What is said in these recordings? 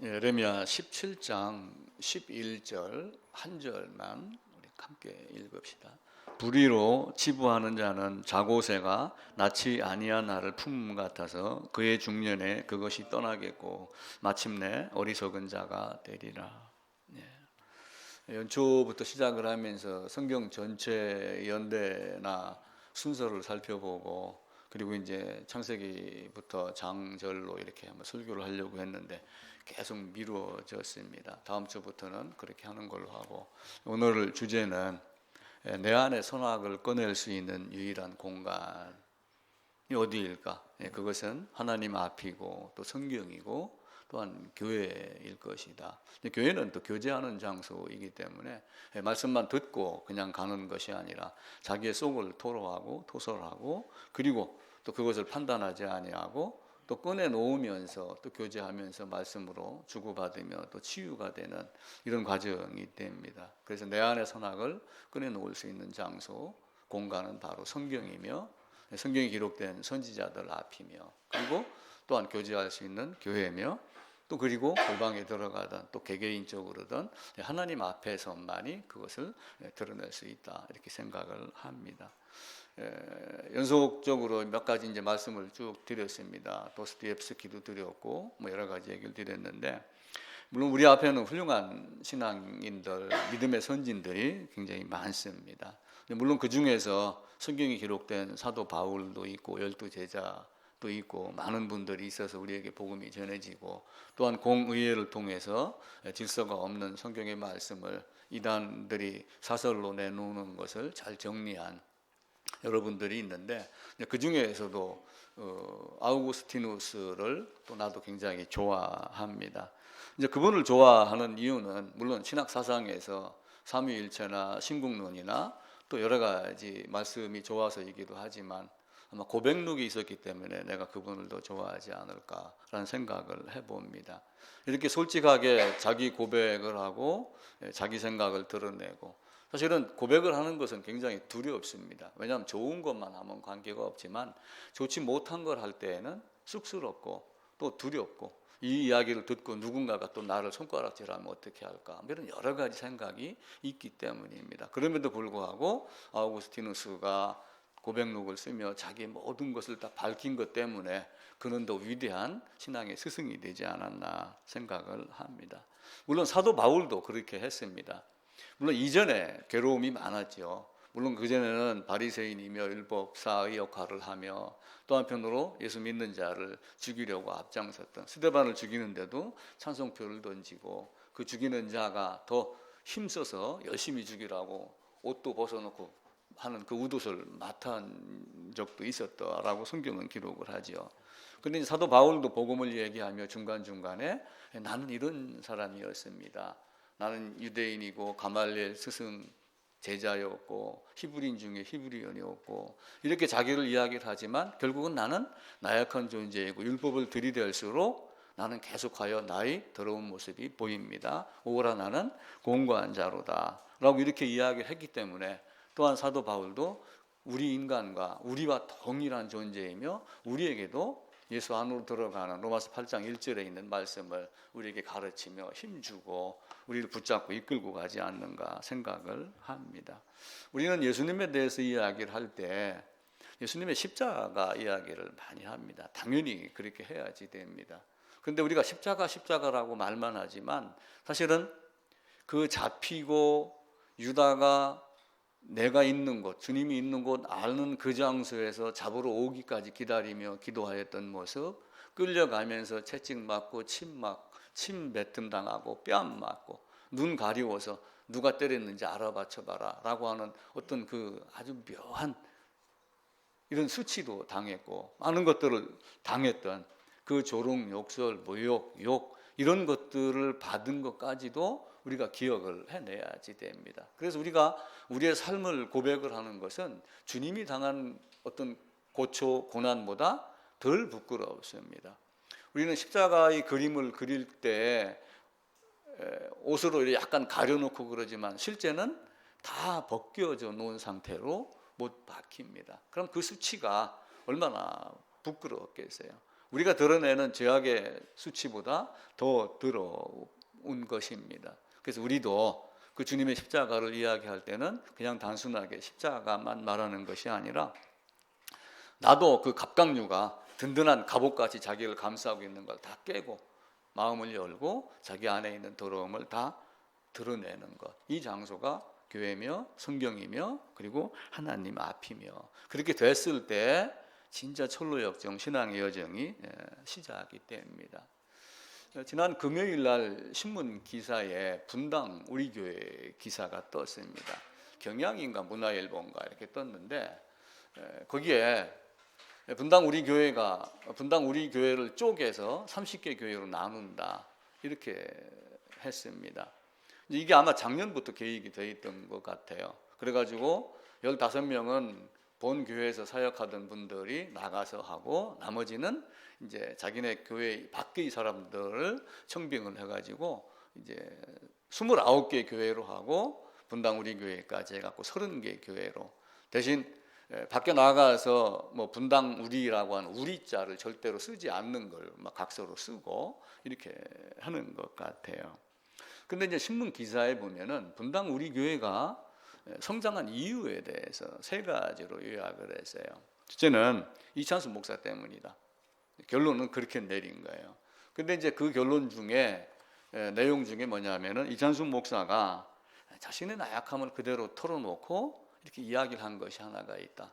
예레미야 17장 11절 한 절만 우리 함께 읽읍시다. 불의로 치부하는 자는 자고새가 낳지 아니한 나를 품음 같아서 그의 중년에 그것이 떠나겠고 마침내 어리석은 자가 되리라. 연초부터 시작을 하면서 성경 전체 연대나 순서를 살펴보고 그리고 이제 창세기부터 장절로 이렇게 한번 설교를 하려고 했는데 계속 미루어졌습니다. 다음 주부터는 그렇게 하는 걸로 하고, 오늘 주제는 내 안에 선악을 꺼낼 수 있는 유일한 공간이 어디일까? 그것은 하나님 앞이고 또 성경이고 또한 교회일 것이다. 교회는 또 교제하는 장소이기 때문에 말씀만 듣고 그냥 가는 것이 아니라 자기의 속을 토로하고 토설하고 그리고 또 그것을 판단하지 아니하고 또 꺼내 놓으면서 또 교제하면서 말씀으로 주고받으며 또 치유가 되는 이런 과정이 됩니다. 그래서 내 안의 선악을 꺼내 놓을 수 있는 장소, 공간은 바로 성경이며 성경이 기록된 선지자들 앞이며 그리고 또한 교제할 수 있는 교회며 또 그리고 골방에 들어가든 또 개개인적으로든 하나님 앞에서만이 그것을 드러낼 수 있다 이렇게 생각을 합니다. 연속적으로 몇 가지 이제 말씀을 쭉 드렸습니다. 도스토옙스키도 드렸고 뭐 여러 가지 얘기를 드렸는데 물론 우리 앞에는 훌륭한 신앙인들, 믿음의 선진들이 굉장히 많습니다. 물론 그 중에서 성경이 기록된 사도 바울도 있고 12 제자도 있고 많은 분들이 있어서 우리에게 복음이 전해지고 또한 공의회를 통해서 질서가 없는 성경의 말씀을 이단들이 사설로 내놓는 것을 잘 정리한 여러분들이 있는데 그 중에서도 아우구스티누스를 또 나도 굉장히 좋아합니다. 이제 그분을 좋아하는 이유는 물론 신학 사상에서 삼위일체나 신국론이나 또 여러 가지 말씀이 좋아서이기도 하지만 아마 고백록이 있었기 때문에 내가 그분을 더 좋아하지 않을까라는 생각을 해봅니다. 이렇게 솔직하게 자기 고백을 하고 자기 생각을 드러내고 사실은 고백을 하는 것은 굉장히 두렵습니다. 왜냐하면 좋은 것만 하면 관계가 없지만 좋지 못한 걸 할 때에는 쑥스럽고 또 두렵고 이 이야기를 듣고 누군가가 또 나를 손가락질하면 어떻게 할까 이런 여러 가지 생각이 있기 때문입니다. 그럼에도 불구하고 아우구스티누스가 고백록을 쓰며 자기 모든 것을 다 밝힌 것 때문에 그는 더 위대한 신앙의 스승이 되지 않았나 생각을 합니다. 물론 사도 바울도 그렇게 했습니다. 물론 이전에 괴로움이 많았죠. 물론 그전에는 바리새인이며 율법사의 역할을 하며 또 한편으로 예수 믿는 자를 죽이려고 앞장섰던 스데반을 죽이는데도 찬송표를 던지고 그 죽이는 자가 더 힘써서 열심히 죽이라고 옷도 벗어놓고 하는 그 우도를 맡은 적도 있었다라고 성경은 기록을 하죠. 그런데 사도 바울도 복음을 얘기하며 중간중간에 나는 이런 사람이었습니다. 나는 유대인이고 가말리엘 스승 제자였고 히브리인 중에 히브리인이었고 이렇게 자기를 이야기를 하지만 결국은 나는 나약한 존재이고 율법을 들이댈수록 나는 계속하여 나의 더러운 모습이 보입니다. 오라 나는 공고한 자로다 라고 이렇게 이야기를 했기 때문에 또한 사도 바울도 우리 인간과 우리와 동일한 존재이며 우리에게도 예수 안으로 들어가는 로마서 8장 1절에 있는 말씀을 우리에게 가르치며 힘주고 우리를 붙잡고 이끌고 가지 않는가 생각을 합니다. 우리는 예수님에 대해서 이야기를 할 때 예수님의 십자가 이야기를 많이 합니다. 당연히 그렇게 해야지 됩니다. 그런데 우리가 십자가라고 말만 하지만 사실은 그 잡히고 유다가 내가 있는 곳, 주님이 있는 곳 아는 그 장소에서 잡으러 오기까지 기다리며 기도하였던 모습, 끌려가면서 채찍맞고 침 뱉음 당하고 뺨 맞고 눈 가리워서 누가 때렸는지 알아봐 쳐봐라 라고 하는 어떤 그 아주 묘한 이런 수치도 당했고 많은 것들을 당했던 그 조롱, 욕설, 모욕, 욕 이런 것들을 받은 것까지도 우리가 기억을 해내야지 됩니다. 그래서 우리가 우리의 삶을 고백을 하는 것은 주님이 당한 어떤 고초, 고난보다 덜 부끄럽습니다. 우리는 십자가의 그림을 그릴 때 옷으로 약간 가려놓고 그러지만 실제는 다 벗겨져 놓은 상태로 못 박힙니다. 그럼 그 수치가 얼마나 부끄러웠겠어요. 우리가 드러내는 죄악의 수치보다 더 더러운 것입니다. 그래서 우리도 그 주님의 십자가를 이야기할 때는 그냥 단순하게 십자가만 말하는 것이 아니라 나도 그 갑각류가 든든한 갑옷같이 자기를 감싸고 있는 걸 다 깨고 마음을 열고 자기 안에 있는 더러움을 다 드러내는 것. 이 장소가 교회며 성경이며 그리고 하나님 앞이며 그렇게 됐을 때 진짜 철로역정 신앙의 여정이 시작이 됩니다. 지난 금요일 날 신문 기사에 분당 우리 교회 기사가 떴습니다. 경향인가 문화일보인가 이렇게 떴는데 거기에 분당 우리 교회를 쪼개서 30개 교회로 나눈다 이렇게 했습니다. 이게 아마 작년부터 계획이 돼 있던 것 같아요. 그래가지고 15명은 본 교회에서 사역하던 분들이 나가서 하고 나머지는 이제 자기네 교회 밖의 사람들을 청빙을 해가지고 이제 29개 교회로 하고 분당 우리 교회까지 해갖고 30개 교회로 대신 밖에 나가서 뭐 분당 우리라고 하는 우리자를 절대로 쓰지 않는 걸 막 각서로 쓰고 이렇게 하는 것 같아요. 근데 이제 신문 기사에 보면은 분당 우리 교회가 성장한 이유에 대해서 3가지로 요약을 했어요. 첫째는 이찬수 목사 때문이다. 결론은 그렇게 내린 거예요. 근데 이제 그 결론 중에 내용 중에 뭐냐면은 이찬수 목사가 자신의 나약함을 그대로 털어놓고 이렇게 이야기를 한 것이 하나가 있다.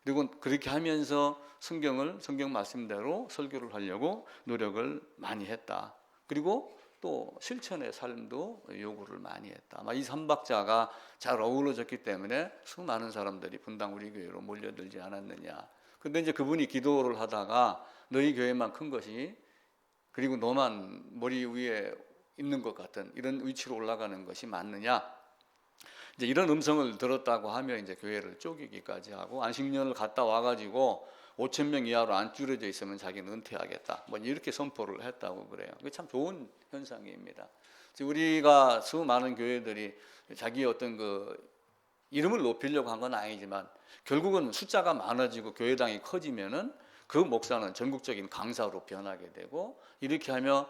그리고 그렇게 하면서 성경 말씀대로 설교를 하려고 노력을 많이 했다. 그리고 또 실천의 삶도 요구를 많이 했다. 아마 이 3박자가 잘 어우러졌기 때문에 수많은 사람들이 분당 우리 교회로 몰려들지 않았느냐. 근데 이제 그분이 기도를 하다가 너희 교회만 큰 것이 그리고 너만 머리 위에 있는 것 같은 이런 위치로 올라가는 것이 맞느냐. 이제 이런 음성을 들었다고 하며 이제 교회를 쪼개기까지 하고 안식년을 갔다 와가지고 5,000명 이하로 안 줄여져 있으면 자기는 은퇴하겠다. 뭐 이렇게 선포를 했다고 그래요. 그게 참 좋은 현상입니다. 우리가 수많은 교회들이 자기의 어떤 그 이름을 높이려고 한 건 아니지만 결국은 숫자가 많아지고 교회당이 커지면은 그 목사는 전국적인 강사로 변하게 되고 이렇게 하며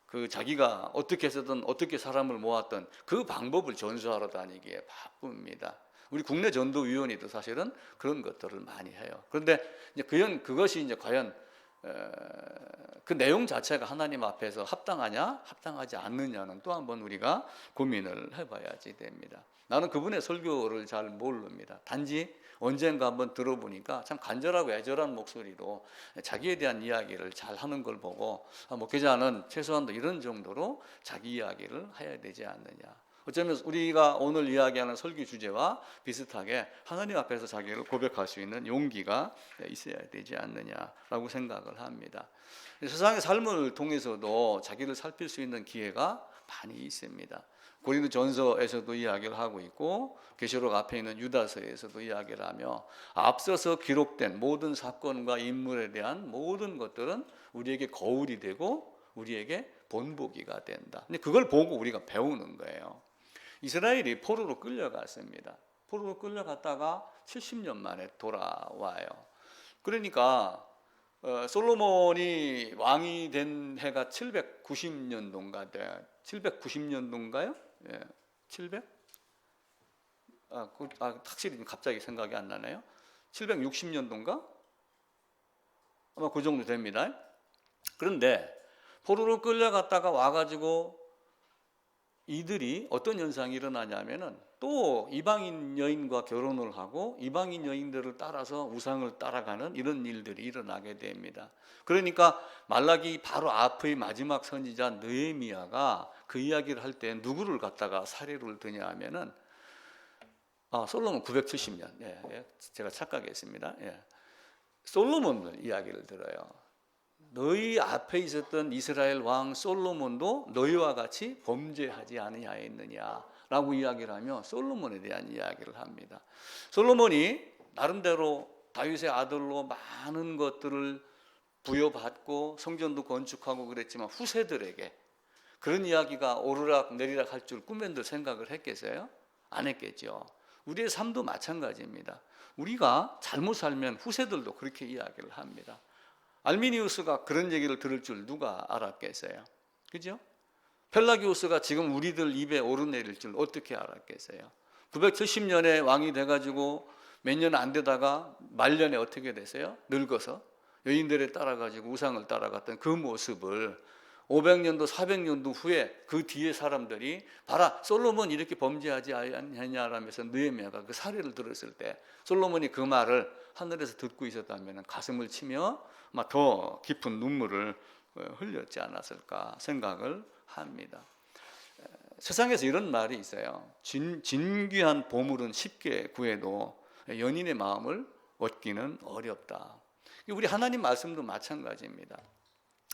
그 자기가 어떻게 해서든 어떻게 사람을 모았던 그 방법을 전수하러 다니기에 바쁩니다. 우리 국내 전도위원회도 사실은 그런 것들을 많이 해요. 그런데 이제 그것이 이제 과연 그 내용 자체가 하나님 앞에서 합당하냐, 합당하지 않느냐는 또 한번 우리가 고민을 해봐야지 됩니다. 나는 그분의 설교를 잘 모릅니다. 단지 언젠가 한번 들어보니까 참 간절하고 애절한 목소리로 자기에 대한 이야기를 잘 하는 걸 보고 목회자는 최소한도 이런 정도로 자기 이야기를 해야 되지 않느냐. 어쩌면 우리가 오늘 이야기하는 설교 주제와 비슷하게 하나님 앞에서 자기를 고백할 수 있는 용기가 있어야 되지 않느냐라고 생각을 합니다. 세상의 삶을 통해서도 자기를 살필 수 있는 기회가 많이 있습니다. 고린도전서에서도 이야기를 하고 있고 계시록 앞에 있는 유다서에서도 이야기를 하며 앞서서 기록된 모든 사건과 인물에 대한 모든 것들은 우리에게 거울이 되고 우리에게 본보기가 된다. 근데 그걸 보고 우리가 배우는 거예요. 이스라엘이 포로로 끌려갔습니다. 포로로 끌려갔다가 70년 만에 돌아와요. 그러니까 솔로몬이 왕이 된 해가 790년도인가 돼. 790년도인가요? 예, 700? 확실히 갑자기 생각이 안 나네요. 760년도인가? 아마 그 정도 됩니다. 그런데 포로로 끌려갔다가 와가지고 이들이 어떤 현상이 일어나냐면은 또 이방인 여인과 결혼을 하고 이방인 여인들을 따라서 우상을 따라가는 이런 일들이 일어나게 됩니다. 그러니까 말라기 바로 앞의 마지막 선지자 느헤미야가 그 이야기를 할 때 누구를 갖다가 사례를 드냐 하면은 솔로몬 970년. 제가 착각했습니다. 솔로몬을 이야기를 들어요. 너희 앞에 있었던 이스라엘 왕 솔로몬도 너희와 같이 범죄하지 아니하였느냐라고 이야기를 하며 솔로몬에 대한 이야기를 합니다. 솔로몬이 나름대로 다윗의 아들로 많은 것들을 부여받고 성전도 건축하고 그랬지만 후세들에게 그런 이야기가 오르락 내리락 할 줄 꿈엔들 생각을 했겠어요? 안 했겠죠. 우리의 삶도 마찬가지입니다. 우리가 잘못 살면 후세들도 그렇게 이야기를 합니다. 알미니우스가 그런 얘기를 들을 줄 누가 알았겠어요? 그죠? 펠라기우스가 지금 우리들 입에 오르내릴 줄 어떻게 알았겠어요? 970년에 왕이 돼가지고 몇 년 안 되다가 말년에 어떻게 되세요? 늙어서 여인들에 따라가지고 우상을 따라갔던 그 모습을 500년도 400년도 후에 그 뒤에 사람들이 봐라 솔로몬 이렇게 범죄하지 않냐라면서 느헤미야가 그 사례를 들었을 때 솔로몬이 그 말을 하늘에서 듣고 있었다면 가슴을 치며 아마 더 깊은 눈물을 흘렸지 않았을까 생각을 합니다. 세상에서 이런 말이 있어요. 진귀한 보물은 쉽게 구해도 연인의 마음을 얻기는 어렵다. 우리 하나님 말씀도 마찬가지입니다.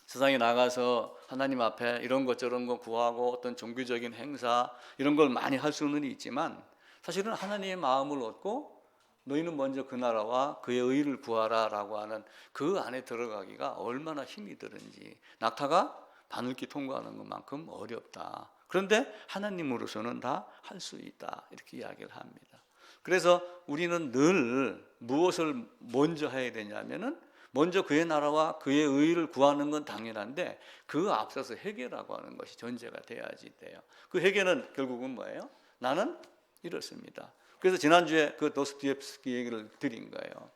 세상에 나가서 하나님 앞에 이런 것 저런 거 구하고 어떤 종교적인 행사 이런 걸 많이 할 수는 있지만 사실은 하나님의 마음을 얻고 너희는 먼저 그 나라와 그의 의를 구하라 라고 하는 그 안에 들어가기가 얼마나 힘이 드는지 낙타가 바늘길 통과하는 것만큼 어렵다. 그런데 하나님으로서는 다 할 수 있다 이렇게 이야기를 합니다. 그래서 우리는 늘 무엇을 먼저 해야 되냐면은 먼저 그의 나라와 그의 의를 구하는 건 당연한데 그 앞서서 회개라고 하는 것이 전제가 돼야지 돼요. 그 회개는 결국은 뭐예요? 나는 이렇습니다. 그래서 지난주에 그 도스토옙스키 얘기를 드린 거예요.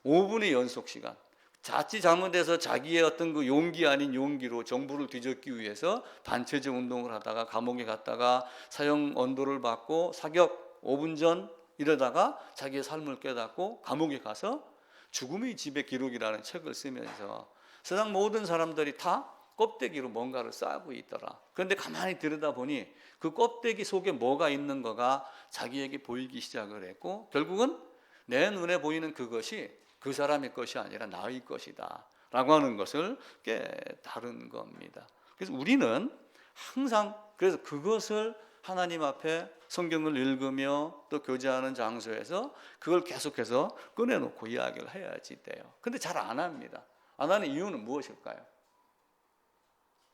5분의 연속 시간. 자칫 잘못해서 자기의 어떤 그 용기 아닌 용기로 정부를 뒤집기 위해서 반체제 운동을 하다가 감옥에 갔다가 사형 언도를 받고 사격 5분 전 이러다가 자기의 삶을 깨닫고 감옥에 가서 죽음의 집의 기록이라는 책을 쓰면서 세상 모든 사람들이 다 껍데기로 뭔가를 싸고 있더라. 그런데 가만히 들여다보니 그 껍데기 속에 뭐가 있는 거가 자기에게 보이기 시작을 했고 결국은 내 눈에 보이는 그것이 그 사람의 것이 아니라 나의 것이다 라고 하는 것을 깨달은 겁니다. 그래서 우리는 항상 그래서 그것을 하나님 앞에 성경을 읽으며 또 교제하는 장소에서 그걸 계속해서 꺼내놓고 이야기를 해야지 돼요. 근데 잘 안 합니다. 안 하는 이유는 무엇일까요?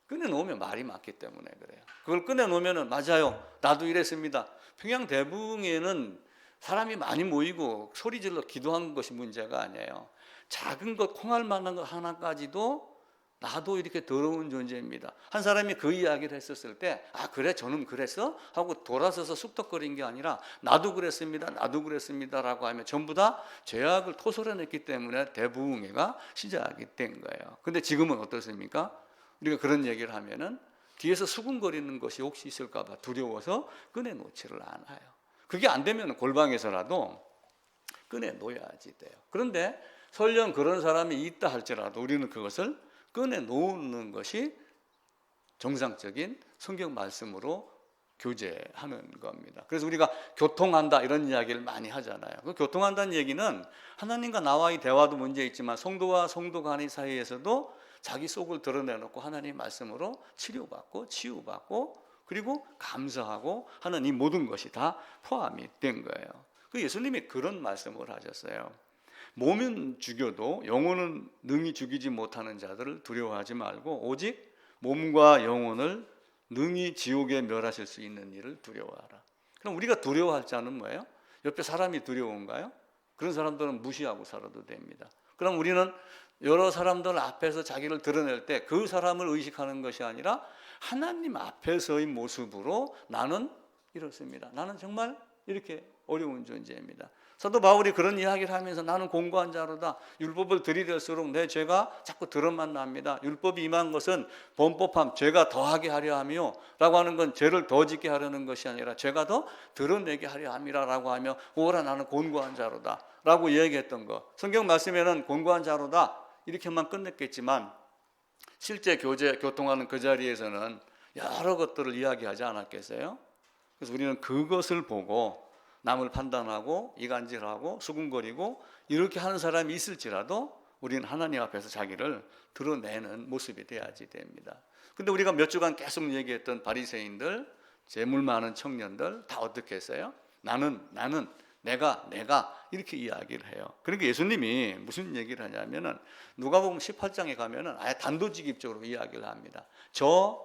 꺼내놓으면 말이 많기 때문에 그래요. 그걸 꺼내놓으면 맞아요. 나도 이랬습니다. 평양 대붕에는 사람이 많이 모이고 소리질러 기도한 것이 문제가 아니에요. 작은 것 콩알 만한 것 하나까지도 나도 이렇게 더러운 존재입니다. 한 사람이 그 이야기를 했었을 때 아 그래 저는 그랬어? 하고 돌아서서 쑥덕거린 게 아니라 나도 그랬습니다. 나도 그랬습니다. 라고 하면 전부 다 죄악을 토설해냈기 때문에 대부흥회가 시작이 된 거예요. 근데 지금은 어떻습니까? 우리가 그런 얘기를 하면은 뒤에서 수군거리는 것이 혹시 있을까 봐 두려워서 꺼내놓지를 않아요. 그게 안 되면 골방에서라도 꺼내놓아야지 돼요. 그런데 설령 그런 사람이 있다 할지라도 우리는 그것을 꺼내놓는 것이 정상적인 성경 말씀으로 교제하는 겁니다. 그래서 우리가 교통한다 이런 이야기를 많이 하잖아요. 그 교통한다는 얘기는 하나님과 나와의 대화도 문제 있지만 성도와 성도 간의 사이에서도 자기 속을 드러내놓고 하나님 말씀으로 치료받고 치유받고 그리고 감사하고 하는 이 모든 것이 다 포함이 된 거예요. 그 예수님이 그런 말씀을 하셨어요. 몸은 죽여도 영혼은 능히 죽이지 못하는 자들을 두려워하지 말고 오직 몸과 영혼을 능히 지옥에 멸하실 수 있는 일을 두려워하라. 그럼 우리가 두려워할 자는 뭐예요? 옆에 사람이 두려운가요? 그런 사람들은 무시하고 살아도 됩니다. 그럼 우리는 여러 사람들 앞에서 자기를 드러낼 때 그 사람을 의식하는 것이 아니라 하나님 앞에서의 모습으로 나는 이렇습니다. 나는 정말 이렇게 어려운 존재입니다. 사도 바울이 그런 이야기를 하면서 나는 공고한 자로다. 율법을 들이댈수록 내 죄가 자꾸 드러만 납니다. 율법이 임한 것은 범법함, 죄가 더하게 하려 하며 라고 하는 건 죄를 더 짓게 하려는 것이 아니라 죄가 더 드러내게 하려 함이라 라고 하며 오라 나는 곤고한 자로다 라고 얘기했던 거. 성경 말씀에는 곤고한 자로다 이렇게만 끝냈겠지만 실제 교통하는 그 자리에서는 여러 것들을 이야기하지 않았겠어요? 그래서 우리는 그것을 보고 남을 판단하고 이간질하고 수군거리고 이렇게 하는 사람이 있을지라도 우리는 하나님 앞에서 자기를 드러내는 모습이 돼야지 됩니다. 근데 우리가 몇 주간 계속 얘기했던 바리새인들, 재물 많은 청년들 다 어떻게 했어요? 나는 내가 이렇게 이야기를 해요. 그러니까 예수님이 무슨 얘기를 하냐면은 누가복음 18장에 가면은 아예 단도직입적으로 이야기를 합니다. 저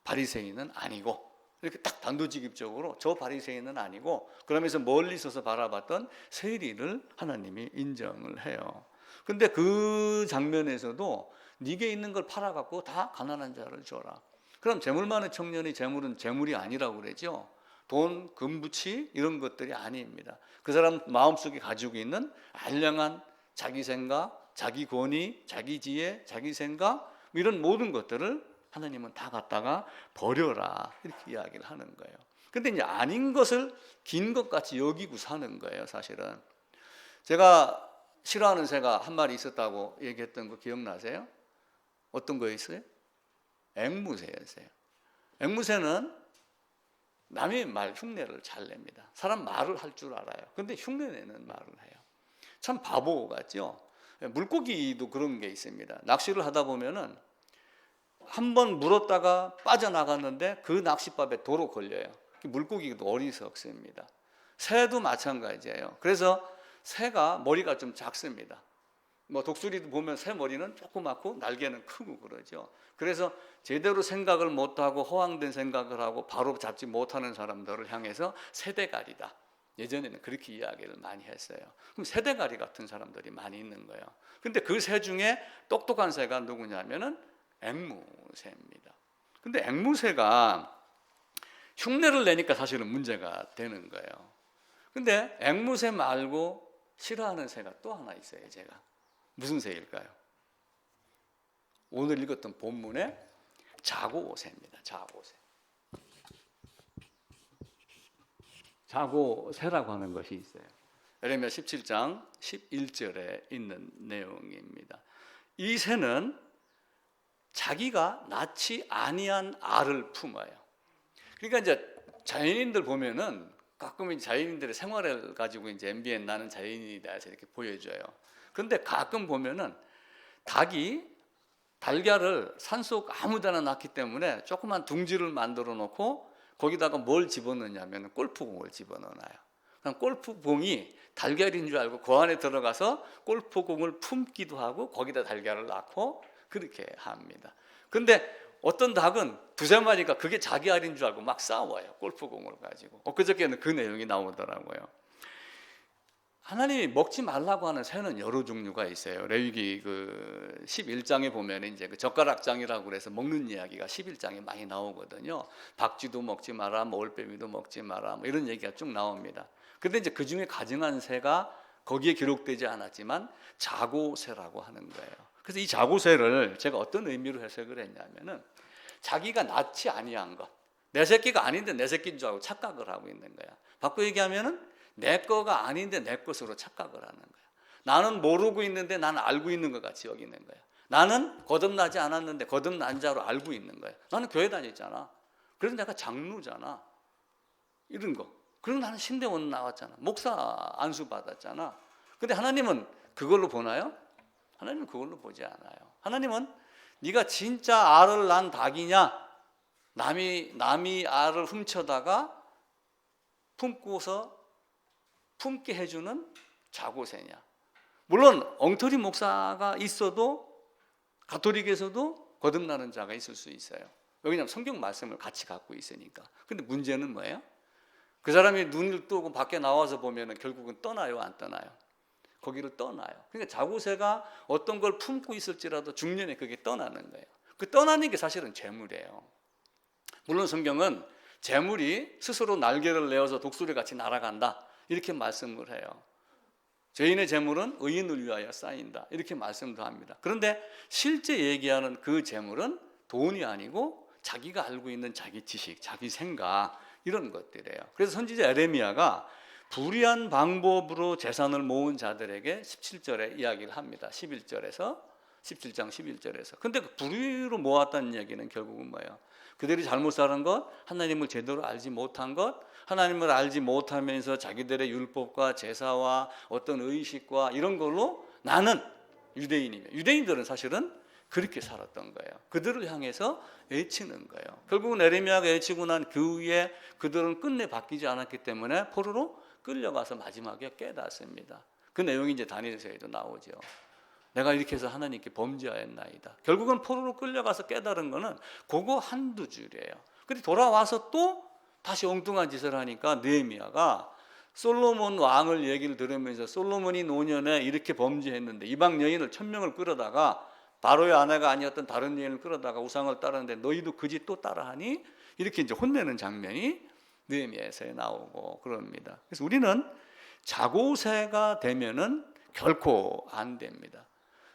바리새인은 아니고 이렇게 딱 단도직입적으로 저 바리새인은 아니고 그러면서 멀리 서서 바라봤던 세리를 하나님이 인정을 해요. 근데 그 장면에서도 네게 있는 걸 팔아갖고 다 가난한 자를 줘라. 그럼 재물 많은 청년의 재물은 재물이 아니라고 그러죠. 돈, 금부치 이런 것들이 아닙니다. 그 사람 마음속에 가지고 있는 알량한 자기 생각, 자기 권위, 자기 지혜, 자기 생각 이런 모든 것들을 하나님은 다 갖다가 버려라 이렇게 이야기를 하는 거예요. 근데 이제 아닌 것을 긴 것 같이 여기고 사는 거예요. 사실은 제가 싫어하는 새가 한 마리 있었다고 얘기했던 거 기억나세요? 어떤 거였어요? 앵무새였어요. 앵무새는 남의 말 흉내를 잘 냅니다. 사람 말을 할 줄 알아요. 근데 흉내내는 말을 해요. 참 바보 같죠? 물고기도 그런 게 있습니다. 낚시를 하다 보면은 한번 물었다가 빠져나갔는데 그 낚싯밥에 도로 걸려요. 물고기도 어리석습니다. 새도 마찬가지예요. 그래서 새가 머리가 좀 작습니다. 뭐 독수리도 보면 새 머리는 조그맣고 날개는 크고 그러죠. 그래서 제대로 생각을 못하고 허황된 생각을 하고 바로 잡지 못하는 사람들을 향해서 새대가리다. 예전에는 그렇게 이야기를 많이 했어요. 그럼 새대가리 같은 사람들이 많이 있는 거예요. 근데 그 새 중에 똑똑한 새가 누구냐면은 앵무새입니다. 근데 앵무새가 흉내를 내니까 사실은 문제가 되는 거예요. 근데 앵무새 말고 싫어하는 새가 또 하나 있어요. 제가 무슨 새일까요? 오늘 읽었던 본문의 자고새입니다. 자고새. 자고새라고 하는 것이 있어요. 예레미야 17장 11절에 있는 내용입니다. 이 새는 자기가 낳지 아니한 알을 품어요. 그러니까 이제 자연인들 보면은 가끔 자연인들의 생활을 가지고 이제 MBN 나는 자연인이다 해서 이렇게 보여줘요. 그런데 가끔 보면은 닭이 달걀을 산속 아무데나 낳기 때문에 조그만 둥지를 만들어 놓고 거기다가 뭘 집어넣냐면 골프공을 집어넣어요. 그럼 골프공이 달걀인 줄 알고 그 안에 들어가서 골프공을 품기도 하고 거기다 달걀을 낳고 그렇게 합니다. 근데 어떤 닭은 두세 마리가 그게 자기 알인 줄 알고 막 싸워요. 골프공을 가지고. 엊그저께는 그 내용이 나오더라고요. 하나님이 먹지 말라고 하는 새는 여러 종류가 있어요. 레위기 그 11장에 보면 이제 그 젓가락장이라고 그래서 먹는 이야기가 11장에 많이 나오거든요. 박쥐도 먹지 마라, 올빼미도 먹지 마라, 뭐 이런 얘기가 쭉 나옵니다. 근데 이제 그 중에 가증한 새가 거기에 기록되지 않았지만 자고새라고 하는 거예요. 그래서 이 자고새를 제가 어떤 의미로 해석을 했냐면은 자기가 낳지 아니한 것, 내 새끼가 아닌데 내 새끼인 줄 알고 착각을 하고 있는 거야. 바꿔 얘기하면은 내 거가 아닌데 내 것으로 착각을 하는 거야. 나는 모르고 있는데 나는 알고 있는 것 같이 여기는 거야. 나는 거듭나지 않았는데 거듭난 자로 알고 있는 거야. 나는 교회 다녔잖아. 그래서 내가 장로잖아. 이런 거. 그리고 나는 신대원 나왔잖아. 목사 안수 받았잖아. 근데 하나님은 그걸로 보나요? 하나님은 그걸로 보지 않아요. 하나님은 네가 진짜 알을 낳은 닭이냐, 남이 알을 훔쳐다가 품고서 품게 해주는 자고새냐. 물론 엉터리 목사가 있어도 가톨릭에서도 거듭나는 자가 있을 수 있어요. 왜냐하면 성경 말씀을 같이 갖고 있으니까. 근데 문제는 뭐예요? 그 사람이 눈을 뜨고 밖에 나와서 보면 결국은 떠나요, 안 떠나요? 거기를 떠나요. 그러니까 자고새가 어떤 걸 품고 있을지라도 중년에 그게 떠나는 거예요. 그 떠나는 게 사실은 재물이에요. 물론 성경은 재물이 스스로 날개를 내어서 독수리같이 날아간다 이렇게 말씀을 해요. 죄인의 재물은 의인을 위하여 쌓인다 이렇게 말씀도 합니다. 그런데 실제 얘기하는 그 재물은 돈이 아니고 자기가 알고 있는 자기 지식, 자기 생각 이런 것들이에요. 그래서 선지자 에레미야가 불의한 방법으로 재산을 모은 자들에게 17절에 이야기를 합니다. 11절에서 17장 11절에서. 근데 그 불의로 모았다는 얘기는 결국은 뭐예요? 그들이 잘못 사는 것, 하나님을 제대로 알지 못한 것, 하나님을 알지 못하면서 자기들의 율법과 제사와 어떤 의식과 이런 걸로 나는 유대인이며, 유대인들은 사실은 그렇게 살았던 거예요. 그들을 향해서 애치는 거예요. 결국은 에레미야가 애치고 난 그 후에 그들은 끝내 바뀌지 않았기 때문에 포로로 끌려가서 마지막에 깨닫습니다. 그 내용이 이제 다니엘서에도 나오죠. 내가 이렇게 해서 하나님께 범죄하였나이다. 결국은 포로로 끌려가서 깨달은 거는 그거 한두 줄이에요. 근데 돌아와서 또 다시 엉뚱한 짓을 하니까 느헤미야가 솔로몬 왕을 얘기를 들으면서 솔로몬이 노년에 이렇게 범죄했는데 이방 여인을 1000명을 끌어다가 바로의 아내가 아니었던 다른 여인을 끌어다가 우상을 따르는데 너희도 그 짓 또 따라하니? 이렇게 이제 혼내는 장면이 느헤미야서에 나오고 그럽니다. 그래서 우리는 자고새가 되면은 결코 안 됩니다.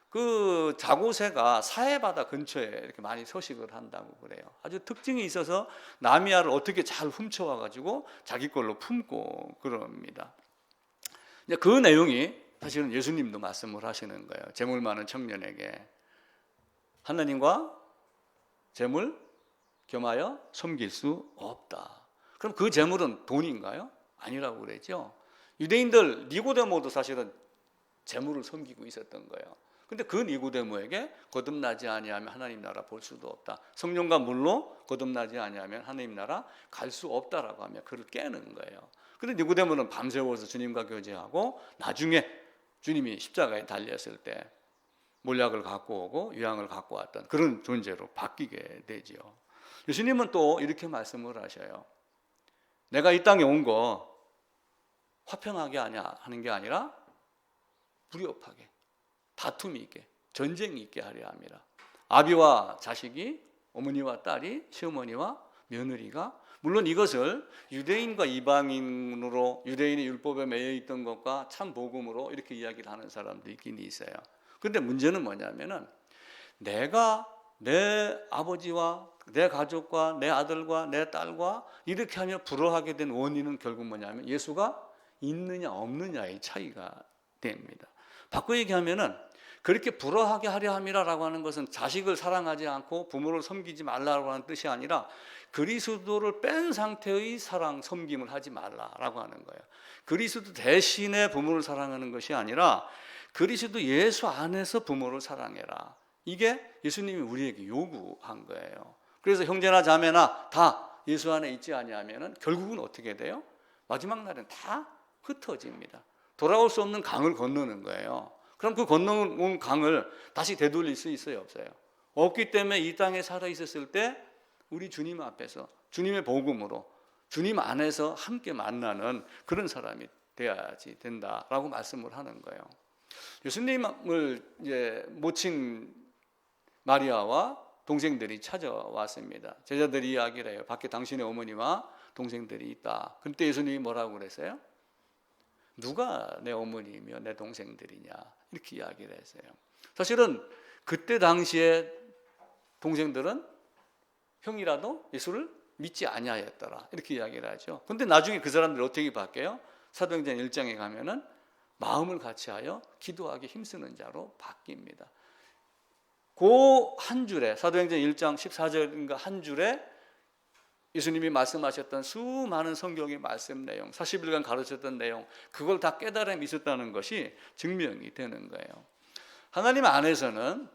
그 자고새가 사해바다 근처에 이렇게 많이 서식을 한다고 그래요. 아주 특징이 있어서 나미야를 어떻게 잘 훔쳐와 가지고 자기 걸로 품고 그럽니다. 이제 그 내용이 사실은 예수님도 말씀을 하시는 거예요. 재물 많은 청년에게 하나님과 재물 겸하여 섬길 수 없다. 그럼 그 재물은 돈인가요? 아니라고 그랬죠. 유대인들 니고데모도 사실은 재물을 섬기고 있었던 거예요. 근데 그 니고데모에게 거듭나지 아니하면 하나님 나라 볼 수도 없다. 성령과 물로 거듭나지 아니하면 하나님 나라 갈 수 없다라고 하며 그를 깨는 거예요. 근데 니고데모는 밤새워서 주님과 교제하고 나중에 주님이 십자가에 달렸을 때 몰약을 갖고 오고 유향을 갖고 왔던 그런 존재로 바뀌게 되지요. 예수님은 또 이렇게 말씀을 하셔요. 내가 이 땅에 온 거 화평하게 하는 게 아니라 불협하게, 다툼이 있게, 전쟁이 있게 하려 합니다. 아비와 자식이, 어머니와 딸이, 시어머니와 며느리가, 물론 이것을 유대인과 이방인으로 유대인의 율법에 매여 있던 것과 참 복음으로 이렇게 이야기를 하는 사람도 있긴 있어요. 그런데 문제는 뭐냐면은 내가 내 아버지와 내 가족과 내 아들과 내 딸과 이렇게 하며 불화하게 된 원인은 결국 뭐냐면 예수가 있느냐 없느냐의 차이가 됩니다. 바꿔 얘기하면은 그렇게 불화하게 하려 함이라고 하는 것은 자식을 사랑하지 않고 부모를 섬기지 말라고 하는 뜻이 아니라 그리스도를 뺀 상태의 사랑, 섬김을 하지 말라라고 하는 거예요. 그리스도 대신에 부모를 사랑하는 것이 아니라 그리스도 예수 안에서 부모를 사랑해라. 이게 예수님이 우리에게 요구한 거예요. 그래서 형제나 자매나 다 예수 안에 있지 아니하면은 결국은 어떻게 돼요? 마지막 날엔 다 흩어집니다. 돌아올 수 없는 강을 건너는 거예요. 그럼 그 건너온 강을 다시 되돌릴 수 있어요, 없어요? 없기 때문에 이 땅에 살아 있었을 때 우리 주님 앞에서 주님의 복음으로 주님 안에서 함께 만나는 그런 사람이 돼야지 된다라고 말씀을 하는 거예요. 예수님을 이제 모친 마리아와 동생들이 찾아왔습니다. 제자들이 이야기를 해요. 밖에 당신의 어머니와 동생들이 있다. 그때 예수님이 뭐라고 그랬어요? 누가 내 어머니이며 내 동생들이냐 이렇게 이야기를 했어요. 사실은 그때 당시에 동생들은 형이라도 예수를 믿지 아니하였더라 이렇게 이야기를 하죠. 그런데 나중에 그 사람들이 어떻게 바뀌어요? 사도행전 1장에 가면은 마음을 같이하여 기도하기 힘쓰는 자로 바뀝니다. 그 한 줄에 사도행전 1장 14절인가 한 줄에 예수님이 말씀하셨던 수많은 성경의 말씀 내용, 40일간 가르쳤던 내용, 그걸 다 깨달음이 있었다는 것이 증명이 되는 거예요. 하나님 안에서는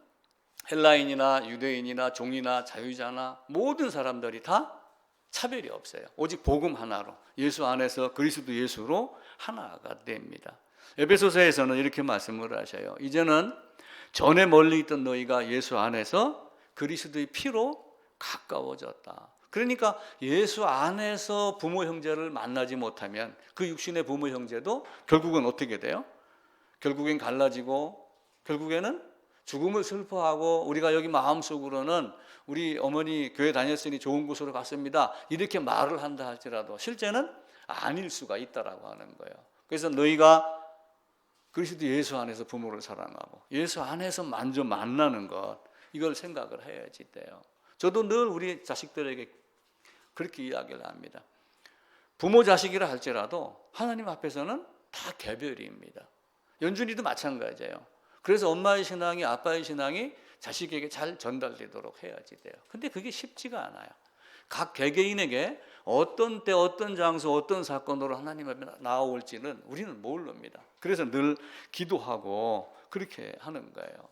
헬라인이나 유대인이나 종이나 자유자나 모든 사람들이 다 차별이 없어요. 오직 복음 하나로 예수 안에서 그리스도 예수로 하나가 됩니다. 에베소서에서는 이렇게 말씀을 하셔요. 이제는 전에 멀리 있던 너희가 예수 안에서 그리스도의 피로 가까워졌다. 그러니까 예수 안에서 부모 형제를 만나지 못하면 그 육신의 부모 형제도 결국은 어떻게 돼요? 결국엔 갈라지고 결국에는 죽음을 슬퍼하고 우리가 여기 마음속으로는 우리 어머니 교회 다녔으니 좋은 곳으로 갔습니다. 이렇게 말을 한다 할지라도 실제는 아닐 수가 있다라고 하는 거예요. 그래서 너희가 그리스도 예수 안에서 부모를 사랑하고 예수 안에서 먼저 만나는 것 이걸 생각을 해야지 돼요. 저도 늘 우리 자식들에게 그렇게 이야기를 합니다. 부모 자식이라 할지라도 하나님 앞에서는 다 개별입니다. 연준이도 마찬가지예요. 그래서 엄마의 신앙이 아빠의 신앙이 자식에게 잘 전달되도록 해야지 돼요. 근데 그게 쉽지가 않아요. 각 개개인에게 어떤 때 어떤 장소 어떤 사건으로 하나님 앞에 나올지는 우리는 모릅니다. 그래서 늘 기도하고 그렇게 하는 거예요.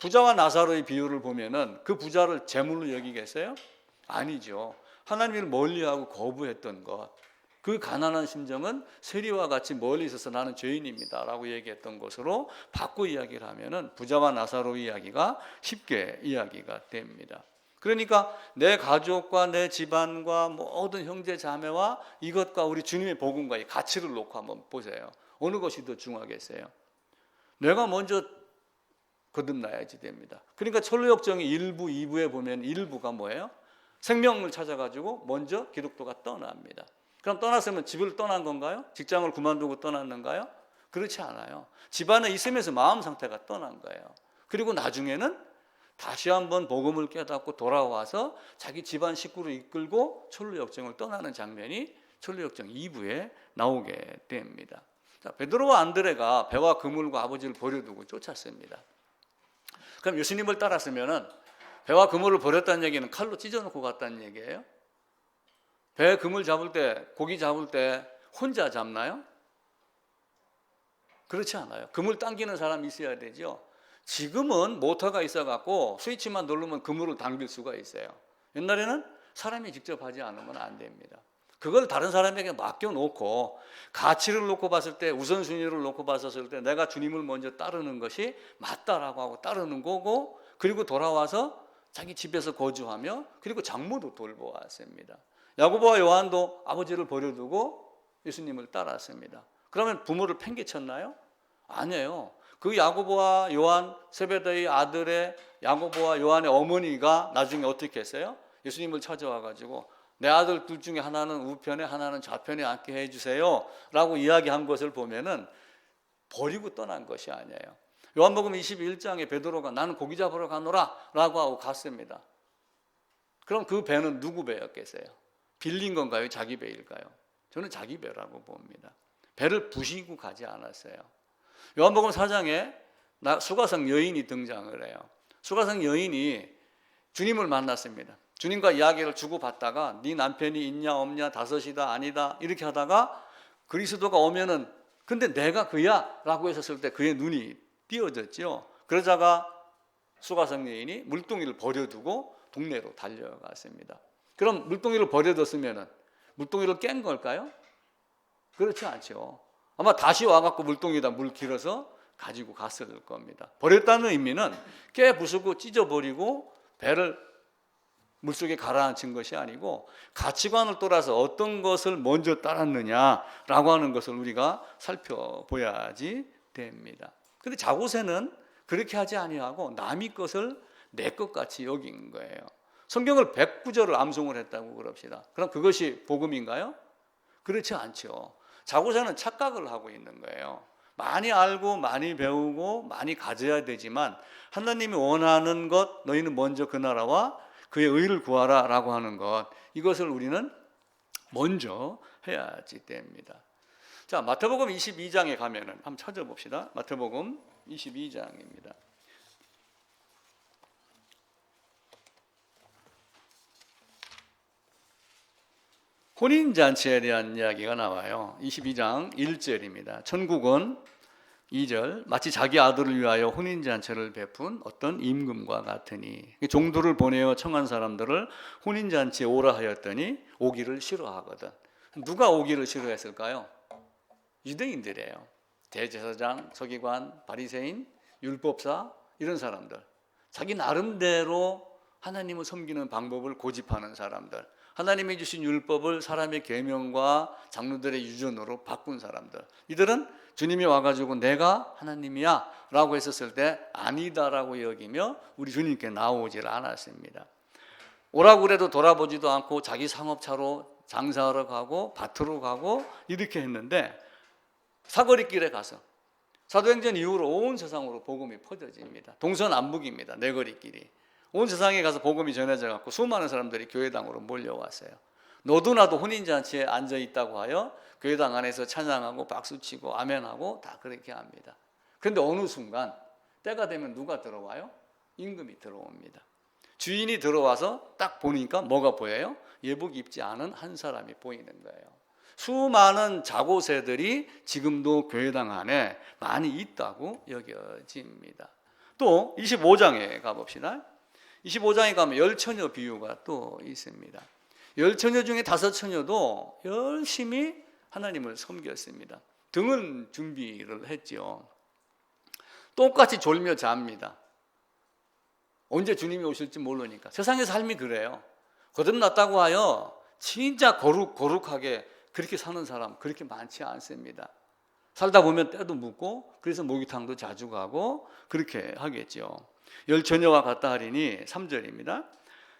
부자와 나사로의 비유를 보면은 그 부자를 재물로 여기겠어요? 아니죠. 하나님을 멀리하고 거부했던 것, 그 가난한 심정은 세리와 같이 멀리 있어서 나는 죄인입니다 라고 얘기했던 것으로 바꿔 이야기를 하면은 부자와 나사로의 이야기가 쉽게 이야기가 됩니다. 그러니까 내 가족과 내 집안과 모든 형제 자매와 이것과 우리 주님의 복음과의 가치를 놓고 한번 보세요. 어느 것이 더 중하겠어요? 내가 먼저 거듭나야지 됩니다. 그러니까 철로역정이 1부, 2부에 보면 1부가 뭐예요? 생명을 찾아가지고 먼저 기독교가 떠납니다. 그럼 떠났으면 집을 떠난 건가요? 직장을 그만두고 떠났는가요? 그렇지 않아요. 집안에 있으면서 마음 상태가 떠난 거예요. 그리고 나중에는 다시 한번 복음을 깨닫고 돌아와서 자기 집안 식구를 이끌고 철로역정을 떠나는 장면이 철로역정 2부에 나오게 됩니다. 자, 베드로와 안드레가 배와 그물과 아버지를 버려두고 쫓았습니다. 그럼 예수님을 따랐으면은 배와 그물을 버렸다는 얘기는 칼로 찢어놓고 갔다는 얘기예요? 배 그물 잡을 때, 고기 잡을 때 혼자 잡나요? 그렇지 않아요. 그물 당기는 사람이 있어야 되죠. 지금은 모터가 있어갖고 스위치만 누르면 그물을 당길 수가 있어요. 옛날에는 사람이 직접 하지 않으면 안 됩니다. 그걸 다른 사람에게 맡겨놓고 가치를 놓고 봤을 때, 우선순위를 놓고 봤을 때 내가 주님을 먼저 따르는 것이 맞다라고 하고 따르는 거고, 그리고 돌아와서 자기 집에서 거주하며 그리고 장모도 돌보았습니다. 야고보와 요한도 아버지를 버려두고 예수님을 따랐습니다. 그러면 부모를 팽개쳤나요? 아니에요. 그 야고보와 요한, 세베대의 아들의 야고보와 요한의 어머니가 나중에 어떻게 했어요? 예수님을 찾아와가지고 내 아들 둘 중에 하나는 우편에 하나는 좌편에 앉게 해주세요 라고 이야기한 것을 보면은 버리고 떠난 것이 아니에요. 요한복음 21장에 베드로가 나는 고기 잡으러 가노라 라고 하고 갔습니다. 그럼 그 배는 누구 배였겠어요? 빌린 건가요? 자기 배일까요? 저는 자기 배라고 봅니다. 배를 부시고 가지 않았어요. 요한복음 4장에 수가성 여인이 등장을 해요. 수가성 여인이 주님을 만났습니다. 주님과 이야기를 주고받다가 네 남편이 있냐 없냐, 다섯이다 아니다 이렇게 하다가 그리스도가 오면은 근데 내가 그야 라고 했었을 때 그의 눈이 띄어졌죠. 그러다가 수가성 여인이 물동이를 버려두고 동네로 달려갔습니다. 그럼 물동이를 버려뒀으면은 물동이를 깬 걸까요? 그렇지 않죠. 아마 다시 와갖고 물동이에다 물 길어서 가지고 갔을 겁니다. 버렸다는 의미는 깨 부수고 찢어버리고 배를 물속에 가라앉힌 것이 아니고 가치관을 따라서 어떤 것을 먼저 따랐느냐라고 하는 것을 우리가 살펴봐야지 됩니다. 그런데 자고새는 그렇게 하지 아니하고 남의 것을 내 것 같이 여긴 거예요. 성경을 109절을 암송을 했다고 그럽시다. 그럼 그것이 복음인가요? 그렇지 않죠. 자고새는 착각을 하고 있는 거예요. 많이 알고 많이 배우고 많이 가져야 되지만 하나님이 원하는 것, 너희는 먼저 그 나라와 그의 의를 구하라 라고 하는 것, 이것을 우리는 먼저 해야지 됩니다. 자, 마태복음 22장에 가면은 한번 찾아봅시다. 마태복음 22장입니다. 혼인잔치에 대한 이야기가 나와요. 22장 1절입니다. 천국은 2절 마치 자기 아들을 위하여 혼인잔치를 베푼 어떤 임금과 같으니, 종들을 보내어 청한 사람들을 혼인잔치에 오라 하였더니 오기를 싫어하거든. 누가 오기를 싫어했을까요? 유대인들이에요. 대제사장, 서기관, 바리새인, 율법사 이런 사람들, 자기 나름대로 하나님을 섬기는 방법을 고집하는 사람들, 하나님이 주신 율법을 사람의 계명과 장로들의 유전으로 바꾼 사람들, 이들은 주님이 와가지고 내가 하나님이야 라고 했었을 때 아니다라고 여기며 우리 주님께 나오질 않았습니다. 오라고 그래도 돌아보지도 않고 자기 상업차로 장사하러 가고 밭으로 가고 이렇게 했는데, 사거리길에 가서 사도행전 이후로 온 세상으로 복음이 퍼져집니다. 동서남북입니다. 네거리길이 온 세상에 가서 복음이 전해져 갖고 수많은 사람들이 교회당으로 몰려왔어요. 너도 나도 혼인잔치에 앉아 있다고 하여 교회당 안에서 찬양하고 박수치고 아멘하고 다 그렇게 합니다. 그런데 어느 순간 때가 되면 누가 들어와요? 임금이 들어옵니다. 주인이 들어와서 딱 보니까 뭐가 보여요? 예복 입지 않은 한 사람이 보이는 거예요. 수많은 자고새들이 지금도 교회당 안에 많이 있다고 여겨집니다. 또 25장에 가봅시다. 25장에 가면 열처녀 비유가 또 있습니다. 열처녀 중에 5처녀도 열심히 하나님을 섬겼습니다. 등은 준비를 했죠. 똑같이 졸며 잡니다. 언제 주님이 오실지 모르니까. 세상의 삶이 그래요. 거듭났다고 하여 진짜 거룩하게 그렇게 사는 사람 그렇게 많지 않습니다. 살다 보면 때도 묻고 그래서 목욕탕도 자주 가고 그렇게 하겠죠. 열 처녀와 같다 하리니 3절입니다.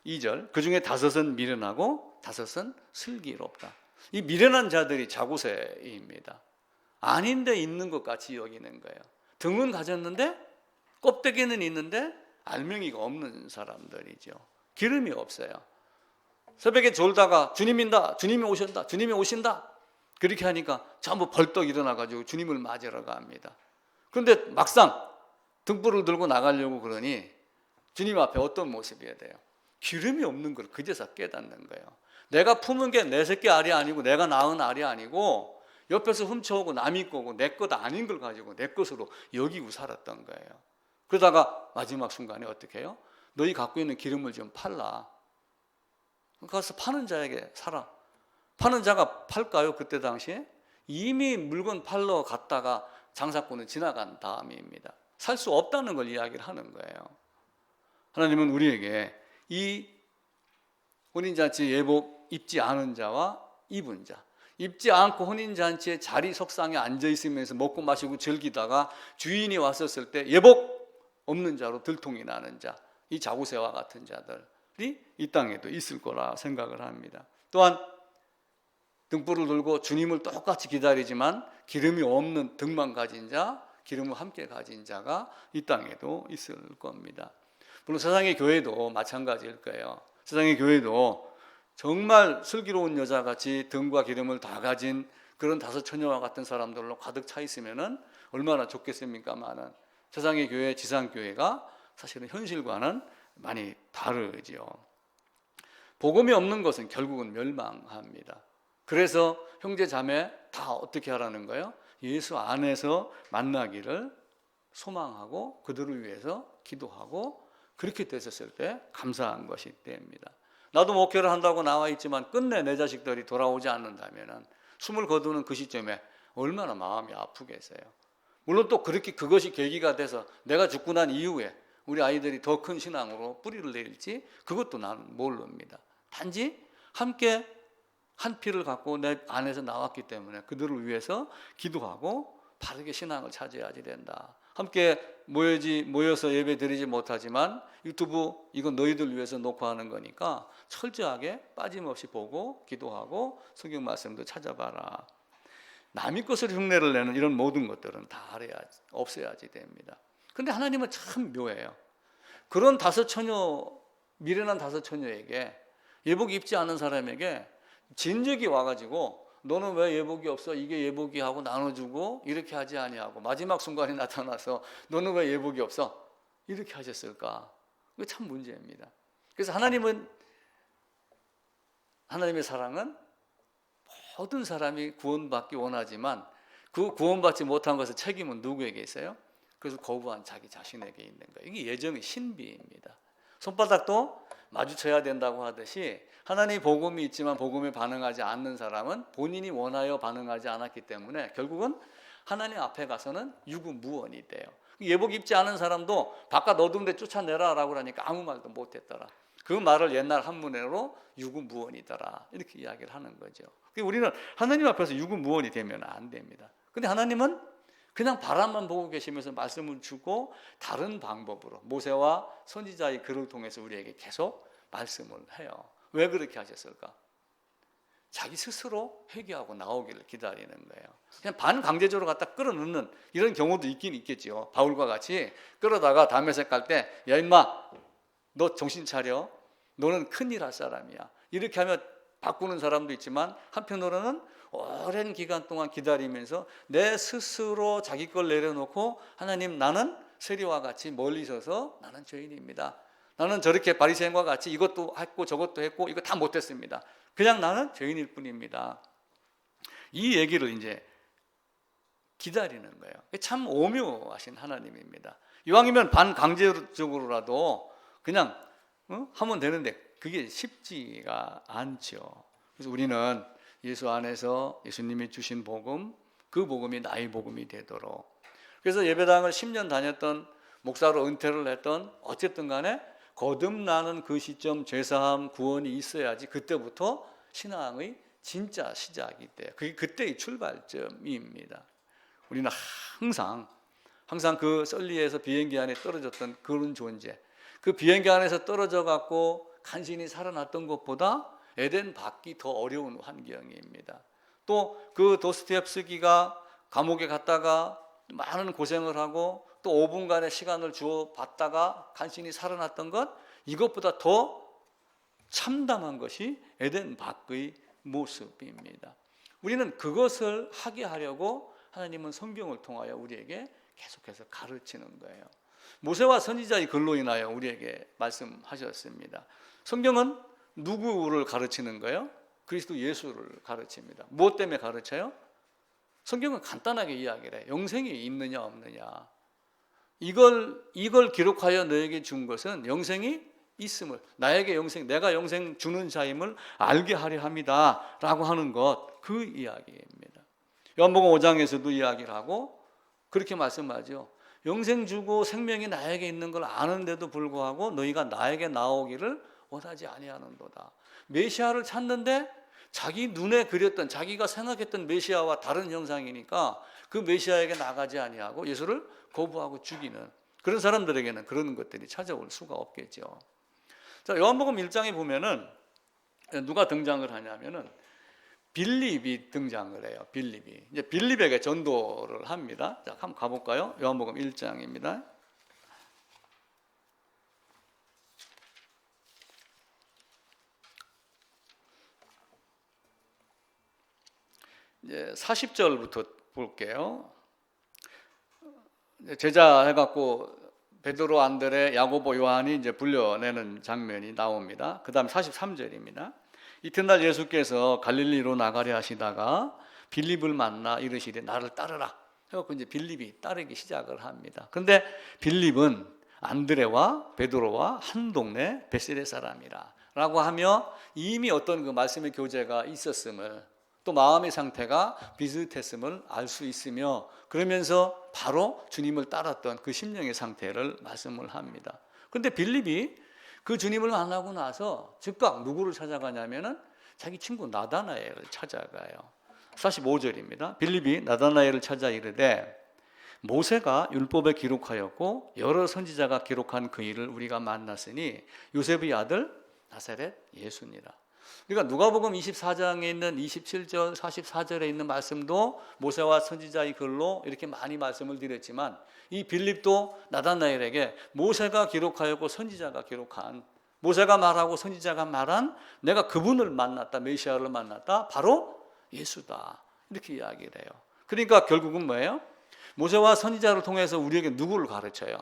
2절 그 중에 5은 미련하고 5은 슬기롭다. 이 미련한 자들이 자고새입니다. 아닌데 있는 것 같이 여기는 거예요. 등은 가졌는데 껍데기는 있는데 알맹이가 없는 사람들이죠. 기름이 없어요. 새벽에 졸다가 주님인다, 주님이 오신다, 주님이 오신다 그렇게 하니까 전부 벌떡 일어나가지고 주님을 맞으러 갑니다. 그런데 막상 등불을 들고 나가려고 그러니 주님 앞에 어떤 모습이어야 돼요? 기름이 없는 걸 그제서 깨닫는 거예요. 내가 품은 게 내 새끼 알이 아니고 내가 낳은 알이 아니고 옆에서 훔쳐오고 남이 거고 내 것 아닌 걸 가지고 내 것으로 여기고 살았던 거예요. 그러다가 마지막 순간에 어떻게 해요? 너희 갖고 있는 기름을 좀 팔라. 가서 파는 자에게 사라. 파는 자가 팔까요? 그때 당시에? 이미 물건 팔러 갔다가 장사꾼은 지나간 다음입니다. 살 수 없다는 걸 이야기를 하는 거예요. 하나님은 우리에게 이 혼인잔치 예복 입지 않은 자와 입은 자, 입지 않고 혼인잔치에 자리 석상에 앉아있으면서 먹고 마시고 즐기다가 주인이 왔었을 때 예복 없는 자로 들통이 나는 자, 이 자고새와 같은 자들이 이 땅에도 있을 거라 생각을 합니다. 또한 등불을 들고 주님을 똑같이 기다리지만 기름이 없는 등만 가진 자, 기름을 함께 가진 자가 이 땅에도 있을 겁니다. 물론 세상의 교회도 마찬가지일 거예요. 세상의 교회도 정말 슬기로운 여자같이 등과 기름을 다 가진 그런 5 처녀와 같은 사람들로 가득 차 있으면은 얼마나 좋겠습니까마는 세상의 교회, 지상교회가 사실은 현실과는 많이 다르지요. 복음이 없는 것은 결국은 멸망합니다. 그래서 형제 자매 다 어떻게 하라는 거예요? 예수 안에서 만나기를 소망하고 그들을 위해서 기도하고 그렇게 됐었을 때 감사한 것이 됩니다. 나도 목회를 한다고 나와 있지만 끝내 내 자식들이 돌아오지 않는다면 숨을 거두는 그 시점에 얼마나 마음이 아프겠어요. 물론 또 그렇게 그것이 계기가 돼서 내가 죽고 난 이후에 우리 아이들이 더 큰 신앙으로 뿌리를 내릴지 그것도 나는 모릅니다. 단지 함께 한 피를 갖고 내 안에서 나왔기 때문에 그들을 위해서 기도하고 바르게 신앙을 찾아야지 된다. 함께 모여서 예배 드리지 못하지만 유튜브 이건 너희들 위해서 녹화하는 거니까 철저하게 빠짐없이 보고 기도하고 성경 말씀도 찾아봐라. 남의 것으로 흉내를 내는 이런 모든 것들은 다 없애야지 됩니다. 그런데 하나님은 참 묘해요. 그런 5 처녀, 미련한 5 처녀에게 예복 입지 않은 사람에게 진적이 와가지고 너는 왜 예복이 없어? 이게 예복이 하고 나눠주고 이렇게 하지 아니하고 마지막 순간에 나타나서 너는 왜 예복이 없어? 이렇게 하셨을까? 이거 참 문제입니다. 그래서 하나님의 사랑은 모든 사람이 구원받기 원하지만 그 구원받지 못한 것의 책임은 누구에게 있어요? 그래서 거부한 자기 자신에게 있는 거예요. 이게 예정의 신비입니다. 손바닥도 마주쳐야 된다고 하듯이 하나님의 복음이 있지만 복음에 반응하지 않는 사람은 본인이 원하여 반응하지 않았기 때문에 결국은 하나님 앞에 가서는 유구무원이 돼요. 예복 입지 않은 사람도 바깥 어두운 데 쫓아내라라고 하니까 아무 말도 못했더라. 그 말을 옛날 한문으로 유구무원이더라 이렇게 이야기를 하는 거죠. 우리는 하나님 앞에서 유구무원이 되면 안 됩니다. 근데 하나님은 그냥 바람만 보고 계시면서 말씀을 주고 다른 방법으로 모세와 선지자의 글을 통해서 우리에게 계속 말씀을 해요. 왜 그렇게 하셨을까? 자기 스스로 회개하고 나오기를 기다리는 거예요. 그냥 반강제적으로 갖다 끌어넣는 이런 경우도 있긴 있겠죠. 바울과 같이 끌어다가 다메섹 갈 때 야 임마 너 정신 차려. 너는 큰일 할 사람이야. 이렇게 하면 바꾸는 사람도 있지만 한편으로는 오랜 기간 동안 기다리면서 내 스스로 자기 걸 내려놓고 하나님 나는 세리와 같이 멀리 서서 나는 죄인입니다. 나는 저렇게 바리새인과 같이 이것도 했고 저것도 했고 이거 다 못했습니다. 그냥 나는 죄인일 뿐입니다. 이 얘기를 이제 기다리는 거예요. 참 오묘하신 하나님입니다. 이왕이면 반강제적으로라도 그냥 하면 되는데 그게 쉽지가 않죠. 그래서 우리는 예수 안에서 예수님이 주신 복음, 그 복음이 나의 복음이 되도록. 그래서 예배당을 10년 다녔던 목사로 은퇴를 했던 어쨌든 간에 거듭나는 그 시점 죄사함 구원이 있어야지 그때부터 신앙의 진짜 시작이 돼요. 그게 그때의 출발점입니다. 우리는 항상 그 썰리에서 비행기 안에 떨어졌던 그런 존재, 그 비행기 안에서 떨어져 갖고 간신히 살아났던 것보다 에덴 밖이 더 어려운 환경입니다. 또 그 도스토옙스키가 감옥에 갔다가 많은 고생을 하고 또 5분간의 시간을 주어 받다가 간신히 살아났던 것, 이것보다 더 참담한 것이 에덴 밖의 모습입니다. 우리는 그것을 하게 하려고 하나님은 성경을 통하여 우리에게 계속해서 가르치는 거예요. 모세와 선지자의 글로 인하여 우리에게 말씀하셨습니다. 성경은 누구를 가르치는 거예요? 그리스도 예수를 가르칩니다. 무엇 때문에 가르쳐요? 성경은 간단하게 이야기를 해요. 영생이 있느냐 없느냐. 이걸 기록하여 너에게 준 것은 영생이 있음을, 나에게 영생, 내가 영생 주는 자임을 알게 하려 합니다 라고 하는 것, 그 이야기입니다. 요한복음 5장에서도 이야기를 하고 그렇게 말씀하죠. 영생 주고 생명이 나에게 있는 걸 아는데도 불구하고 너희가 나에게 나오기를 원하지 아니하는도다. 메시아를 찾는데 자기 눈에 그렸던, 자기가 생각했던 메시아와 다른 형상이니까 그 메시아에게 나가지 아니하고 예수를 거부하고 죽이는 그런 사람들에게는 그런 것들이 찾아올 수가 없겠죠. 자, 요한복음 1장에 보면은 누가 등장을 하냐면은 빌립이 등장을 해요. 빌립이. 이제 빌립에게 전도를 합니다. 자, 한번 가볼까요? 요한복음 1장입니다. 이제 40절부터 볼게요. 제자 해갖고 베드로, 안드레, 야고보, 요한이 이제 불려내는 장면이 나옵니다. 그 다음 43절입니다. 이튿날 예수께서 갈릴리로 나가려 하시다가 빌립을 만나 이르시되 나를 따르라 해갖고 이제 빌립이 따르기 시작을 합니다. 그런데 빌립은 안드레와 베드로와 한 동네 베세대 사람이라 라고 하며 이미 어떤 그 말씀의 교제가 있었음을, 또 마음의 상태가 비슷했음을 알 수 있으며, 그러면서 바로 주님을 따랐던 그 심령의 상태를 말씀을 합니다. 그런데 빌립이 그 주님을 만나고 나서 즉각 누구를 찾아가냐면은 자기 친구 나다나엘을 찾아가요. 45절입니다. 빌립이 나다나엘을 찾아 이르되 모세가 율법에 기록하였고 여러 선지자가 기록한 그 일을 우리가 만났으니 요셉의 아들 나사렛 예수니라. 그러니까 누가복음 24장에 있는 27절, 44절에 있는 말씀도 모세와 선지자의 글로 이렇게 많이 말씀을 드렸지만 이 빌립도 나다나엘에게 모세가 기록하였고 선지자가 기록한, 모세가 말하고 선지자가 말한 내가 그분을 만났다, 메시아를 만났다, 바로 예수다, 이렇게 이야기를 해요. 그러니까 결국은 뭐예요? 모세와 선지자를 통해서 우리에게 누구를 가르쳐요?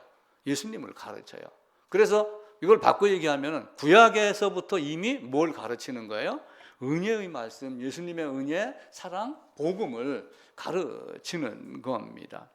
예수님을 가르쳐요. 그래서 이걸 바꿔 얘기하면 구약에서부터 이미 뭘 가르치는 거예요? 은혜의 말씀, 예수님의 은혜, 사랑, 복음을 가르치는 겁니다.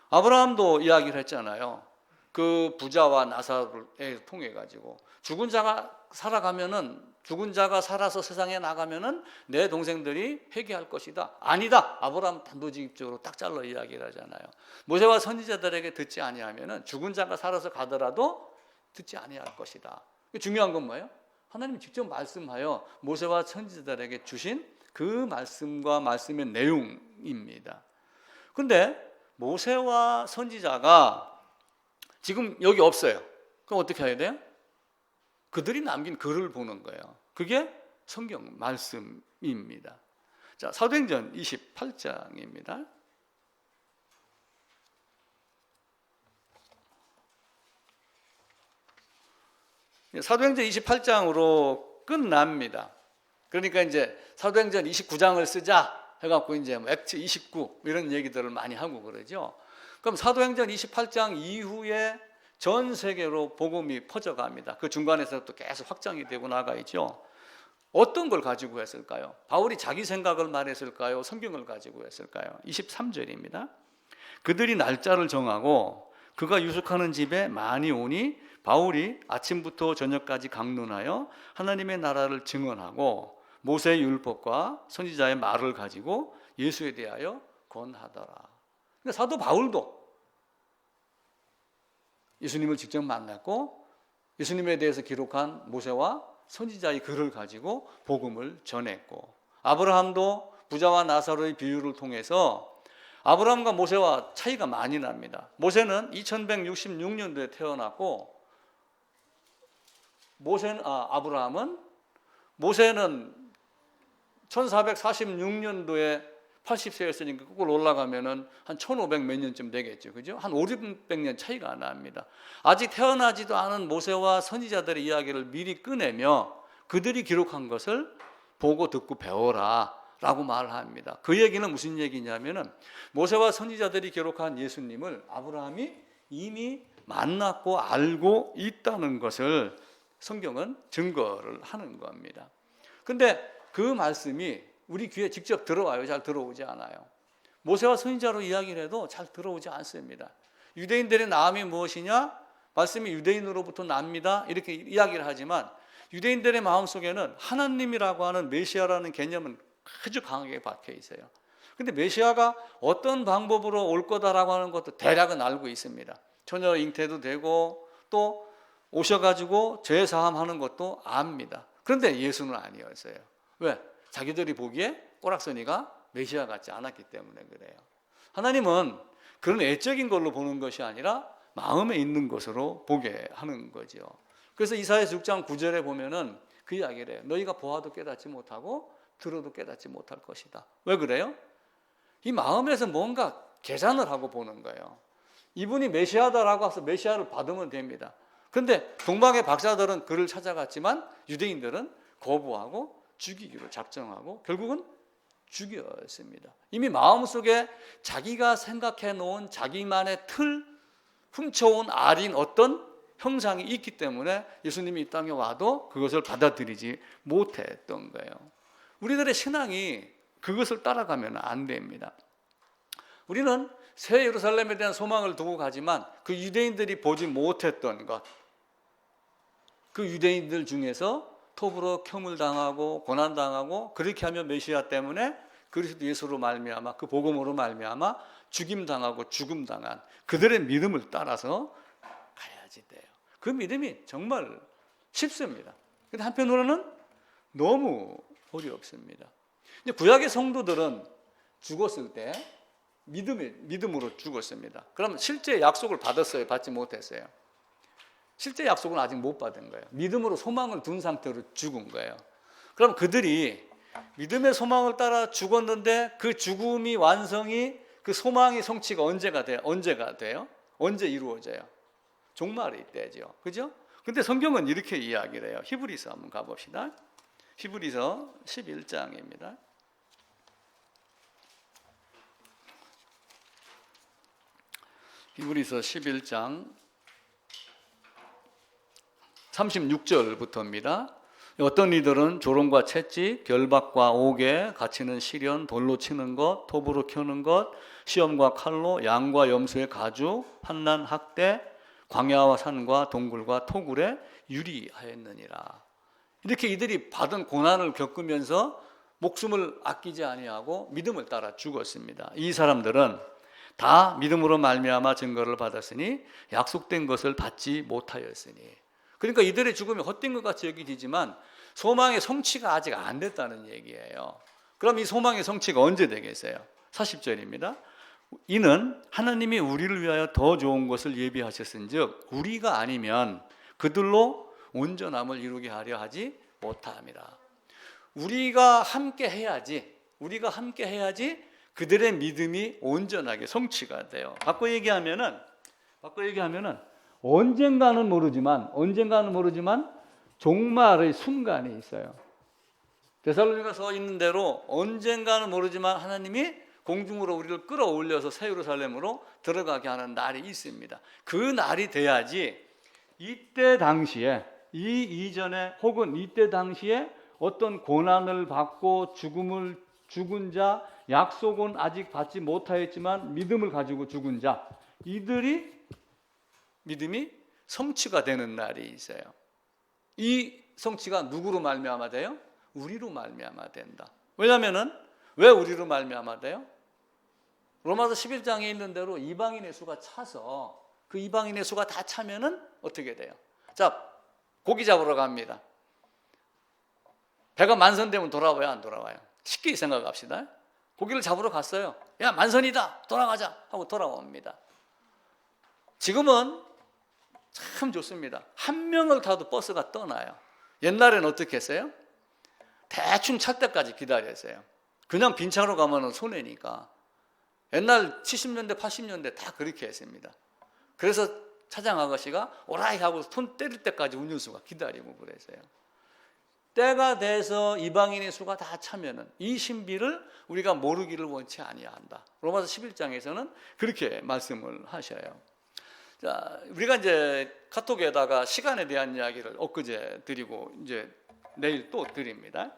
아브라함도 이야기를 했잖아요. 그 부자와 나사로를 통해 가지고 죽은 자가 살아가면은, 죽은 자가 살아서 세상에 나가면은 내 동생들이 회개할 것이다. 아니다. 아브라함 단도직입적으로 딱 잘라 이야기를 하잖아요. 모세와 선지자들에게 듣지 아니하면은 죽은 자가 살아서 가더라도 듣지 아니할 것이다. 중요한 건 뭐예요? 하나님이 직접 말씀하여 모세와 선지자들에게 주신 그 말씀과 말씀의 내용입니다. 그런데 모세와 선지자가 지금 여기 없어요. 그럼 어떻게 해야 돼요? 그들이 남긴 글을 보는 거예요. 그게 성경 말씀입니다. 자, 사도행전 28장입니다. 사도행전 28장으로 끝납니다. 그러니까 이제 사도행전 29장을 쓰자 해갖고 이제 액트 29 이런 얘기들을 많이 하고 그러죠. 그럼 사도행전 28장 이후에 전 세계로 복음이 퍼져갑니다. 그 중간에서 또 계속 확장이 되고 나가 있죠. 어떤 걸 가지고 했을까요? 바울이 자기 생각을 말했을까요? 성경을 가지고 했을까요? 23절입니다. 그들이 날짜를 정하고 그가 유숙하는 집에 많이 오니 바울이 아침부터 저녁까지 강론하여 하나님의 나라를 증언하고 모세의 율법과 선지자의 말을 가지고 예수에 대하여 권하더라. 그러니까 사도 바울도 예수님을 직접 만났고 예수님에 대해서 기록한 모세와 선지자의 글을 가지고 복음을 전했고, 아브라함도 부자와 나사로의 비유를 통해서 아브라함과 모세와 차이가 많이 납니다. 모세는 2166년도에 태어났고 모세는 1446년도에 80세였으니까 거꾸로 올라가면은 한 1500 몇 년쯤 되겠죠. 그죠? 한 5, 600년 차이가 납니다. 아직 태어나지도 않은 모세와 선지자들의 이야기를 미리 꺼내며 그들이 기록한 것을 보고 듣고 배워라 라고 말을 합니다. 그 얘기는 무슨 얘기냐면은 모세와 선지자들이 기록한 예수님을 아브라함이 이미 만났고 알고 있다는 것을 성경은 증거를 하는 겁니다. 근데 그 말씀이 우리 귀에 직접 들어와요? 잘 들어오지 않아요. 모세와 선지자로 이야기를 해도 잘 들어오지 않습니다. 유대인들의 나음이 무엇이냐? 말씀이 유대인으로부터 납니다. 이렇게 이야기를 하지만 유대인들의 마음속에는 하나님이라고 하는 메시아라는 개념은 아주 강하게 박혀 있어요. 근데 메시아가 어떤 방법으로 올 거다라고 하는 것도 대략은 알고 있습니다. 처녀 잉태도 되고 또 오셔가지고 죄 사함하는 것도 압니다. 그런데 예수는 아니었어요. 왜? 자기들이 보기에 꼬락서니가 메시아 같지 않았기 때문에 그래요. 하나님은 그런 애적인 걸로 보는 것이 아니라 마음에 있는 것으로 보게 하는 거죠. 그래서 이사야서 6장 9절에 보면은 그 이야기를 해요. 너희가 보아도 깨닫지 못하고 들어도 깨닫지 못할 것이다. 왜 그래요? 이 마음에서 뭔가 계산을 하고 보는 거예요. 이분이 메시아다라고 해서 메시아를 받으면 됩니다. 그런데 동방의 박사들은 그를 찾아갔지만 유대인들은 거부하고 죽이기로 작정하고 결국은 죽였습니다. 이미 마음속에 자기가 생각해 놓은 자기만의 틀, 훔쳐온 알인 어떤 형상이 있기 때문에 예수님이 이 땅에 와도 그것을 받아들이지 못했던 거예요. 우리들의 신앙이 그것을 따라가면 안 됩니다. 우리는 새 예루살렘에 대한 소망을 두고 가지만 그 유대인들이 보지 못했던 것, 그 유대인들 중에서 톱으로 켬을 당하고 고난당하고 그렇게 하면 메시아 때문에 그리스도 예수로 말미암아 그 복음으로 말미암아 죽임당하고 죽음당한 그들의 믿음을 따라서 가야지 돼요. 그 믿음이 정말 쉽습니다. 근데 한편으로는 너무 어렵습니다. 구약의 성도들은 죽었을 때 믿음으로 죽었습니다. 그럼 실제 약속을 받았어요? 받지 못했어요? 실제 약속은 아직 못 받은 거예요. 믿음으로 소망을 둔 상태로 죽은 거예요. 그럼 그들이 믿음의 소망을 따라 죽었는데 그 죽음이 완성이 그 소망의 성취가 언제가 돼요? 언제 이루어져요? 종말의 때죠. 그죠? 근데 성경은 이렇게 이야기를 해요. 히브리서 한번 가봅시다. 히브리서 11장입니다. 히브리서 11장 36절부터입니다. 어떤 이들은 조롱과 채찍, 결박과 옥에 갇히는 시련, 돌로 치는 것, 톱으로 켜는 것, 시험과 칼로, 양과 염소의 가죽, 환난, 학대, 광야와 산과 동굴과 토굴에 유리하였느니라. 이렇게 이들이 받은 고난을 겪으면서 목숨을 아끼지 아니하고 믿음을 따라 죽었습니다. 이 사람들은 다 믿음으로 말미암아 증거를 받았으니 약속된 것을 받지 못하였으니. 그러니까 이들의 죽음이 헛된 것 같이 여기지만 소망의 성취가 아직 안 됐다는 얘기예요. 그럼 이 소망의 성취가 언제 되겠어요? 40절입니다. 이는 하나님이 우리를 위하여 더 좋은 것을 예비하셨은즉 우리가 아니면 그들로 온전함을 이루게 하려 하지 못함이라. 우리가 함께 해야지 그들의 믿음이 온전하게 성취가 돼요. 바꿔 얘기하면은 언젠가는 모르지만 종말의 순간이 있어요. 데살로니가서 있는 대로 언젠가는 모르지만 하나님이 공중으로 우리를 끌어올려서 새 예루살렘으로 들어가게 하는 날이 있습니다. 그 날이 돼야지 이때 당시에 이 이전에 혹은 이때 당시에 어떤 고난을 받고 죽은 자, 약속은 아직 받지 못하였지만 믿음을 가지고 죽은 자, 이들이 믿음이 성취가 되는 날이 있어요. 이 성취가 누구로 말미암아 돼요? 우리로 말미암아 된다. 왜냐하면은 왜 우리로 말미암아 돼요? 로마서 11장에 있는 대로 이방인의 수가 차서 그 이방인의 수가 다 차면은 어떻게 돼요? 자, 고기 잡으러 갑니다. 배가 만선되면 돌아와요, 안 돌아와요? 쉽게 생각합시다. 고기를 잡으러 갔어요. 야, 만선이다, 돌아가자 하고 돌아옵니다. 지금은 참 좋습니다. 한 명을 타도 버스가 떠나요. 옛날에는 어떻게 했어요? 대충 찰 때까지 기다렸어요. 그냥 빈 차로 가면 손해니까. 옛날 70년대 80년대 다 그렇게 했습니다. 그래서 차장 아가씨가 오라이 하고 손 때릴 때까지 운전수가 기다리고 그랬어요. 때가 돼서 이방인의 수가 다 차면은 이 신비를 우리가 모르기를 원치 아니한다. 로마서 11장에서는 그렇게 말씀을 하셔요. 자, 우리가 이제 카톡에다가 시간에 대한 이야기를 엊그제 드리고 이제 내일 또 드립니다.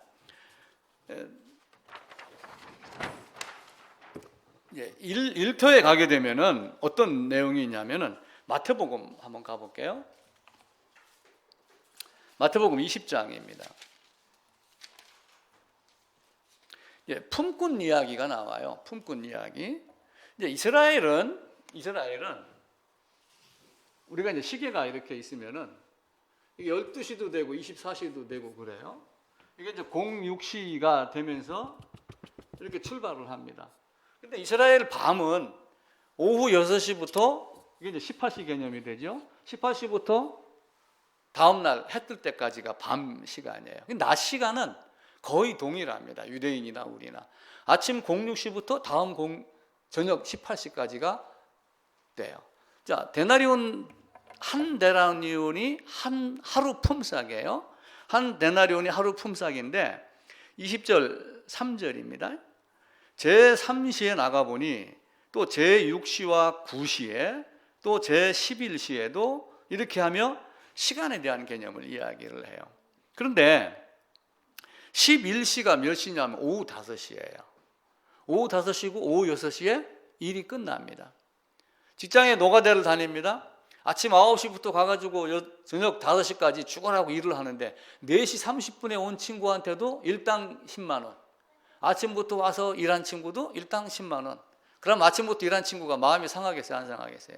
일터에 가게 되면은 어떤 내용이 있냐면은 마태복음 한번 가볼게요. 마태복음 20장입니다. 품꾼 이야기가 나와요. 품꾼 이야기. 이제 이스라엘은 우리가 이제 시계가 이렇게 있으면은 이게 12시도 되고 24시도 되고 그래요. 이게 이제 06시가 되면서 이렇게 출발을 합니다. 근데 이스라엘 밤은 오후 6시부터 이게 이제 18시 개념이 되죠. 18시부터 다음 날 해 뜰 때까지가 밤 시간이에요. 낮 시간은 거의 동일합니다. 유대인이나 우리나. 아침 06시부터 다음 저녁 18시까지가 돼요. 자, 한 데나리온이 한 하루 품삯이에요. 한 데나리온이 하루 품삯인데 20절 3절입니다. 제3시에 나가보니 또 제6시와 9시에 또 제11시에도 이렇게 하며 시간에 대한 개념을 이야기를 해요. 그런데 11시가 몇 시냐면 오후 5시예요. 오후 5시고 오후 6시에 일이 끝납니다. 직장에 노가다를 다닙니다. 아침 9시부터 가가지고 저녁 5시까지 죽어라고 일을 하는데 4시 30분에 온 친구한테도 일당 10만 원. 아침부터 와서 일한 친구도 일당 10만 원. 그럼 아침부터 일한 친구가 마음이 상하겠어요? 안 상하겠어요?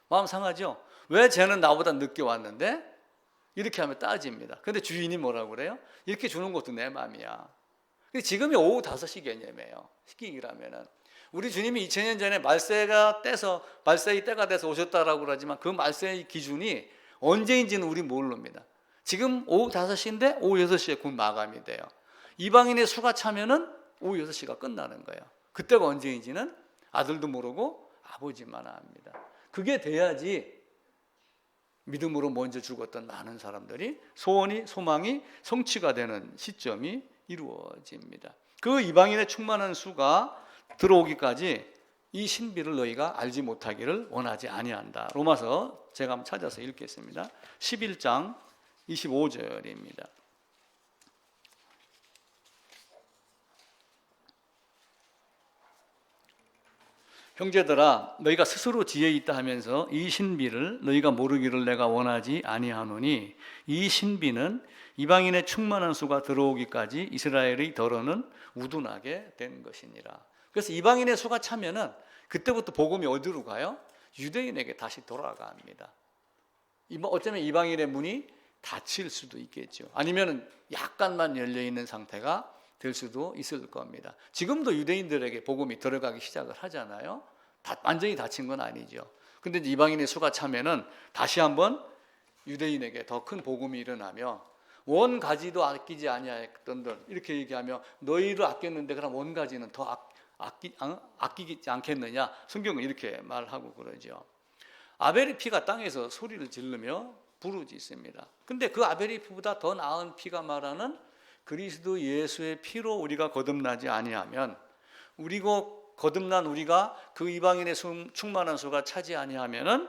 마음 상하죠? 왜 쟤는 나보다 늦게 왔는데? 이렇게 하면 따집니다. 근데 주인이 뭐라고 그래요? 이렇게 주는 것도 내 마음이야. 지금이 오후 5시 개념이에요. 시기라면은. 우리 주님이 2000년 전에 말세의 때가 돼서 오셨다라고 그러지만 그 말세의 기준이 언제인지는 우리 모릅니다. 지금 오후 5시인데 오후 6시에 곧 마감이 돼요. 이방인의 수가 차면은 오후 6시가 끝나는 거예요. 그때가 언제인지는 아들도 모르고 아버지만 압니다. 그게 돼야지 믿음으로 먼저 죽었던 많은 사람들이 소망이 성취가 되는 시점이 이루어집니다. 그 이방인의 충만한 수가 들어오기까지 이 신비를 너희가 알지 못하기를 원하지 아니한다. 로마서 제가 한번 찾아서 읽겠습니다. 11장 25절입니다. 형제들아 너희가 스스로 지혜 있다 하면서 이 신비를 너희가 모르기를 내가 원하지 아니하노니 이 신비는 이방인의 충만한 수가 들어오기까지 이스라엘의 더러는 우둔하게 된 것이니라. 그래서 이방인의 수가 차면은 그때부터 복음이 어디로 가요? 유대인에게 다시 돌아갑니다. 어쩌면 이방인의 문이 닫힐 수도 있겠죠. 아니면 약간만 열려 있는 상태가 될 수도 있을 겁니다. 지금도 유대인들에게 복음이 들어가기 시작을 하잖아요. 완전히 닫힌 건 아니죠. 근데 이방인의 수가 차면은 다시 한번 유대인에게 더 큰 복음이 일어나며 원 가지도 아끼지 아니하였던들 이렇게 얘기하며 너희를 아꼈는데 그럼 원 가지는 더 아끼지 않겠느냐? 성경은 이렇게 말하고 그러죠. 아벨의 피가 땅에서 소리를 지르며 부르짖습니다. 근데 그 아벨의 피보다 더 나은 피가 말하는 그리스도 예수의 피로 우리가 거듭나지 아니하면 거듭난 우리가 그 이방인의 충만한 수가 차지 아니하면은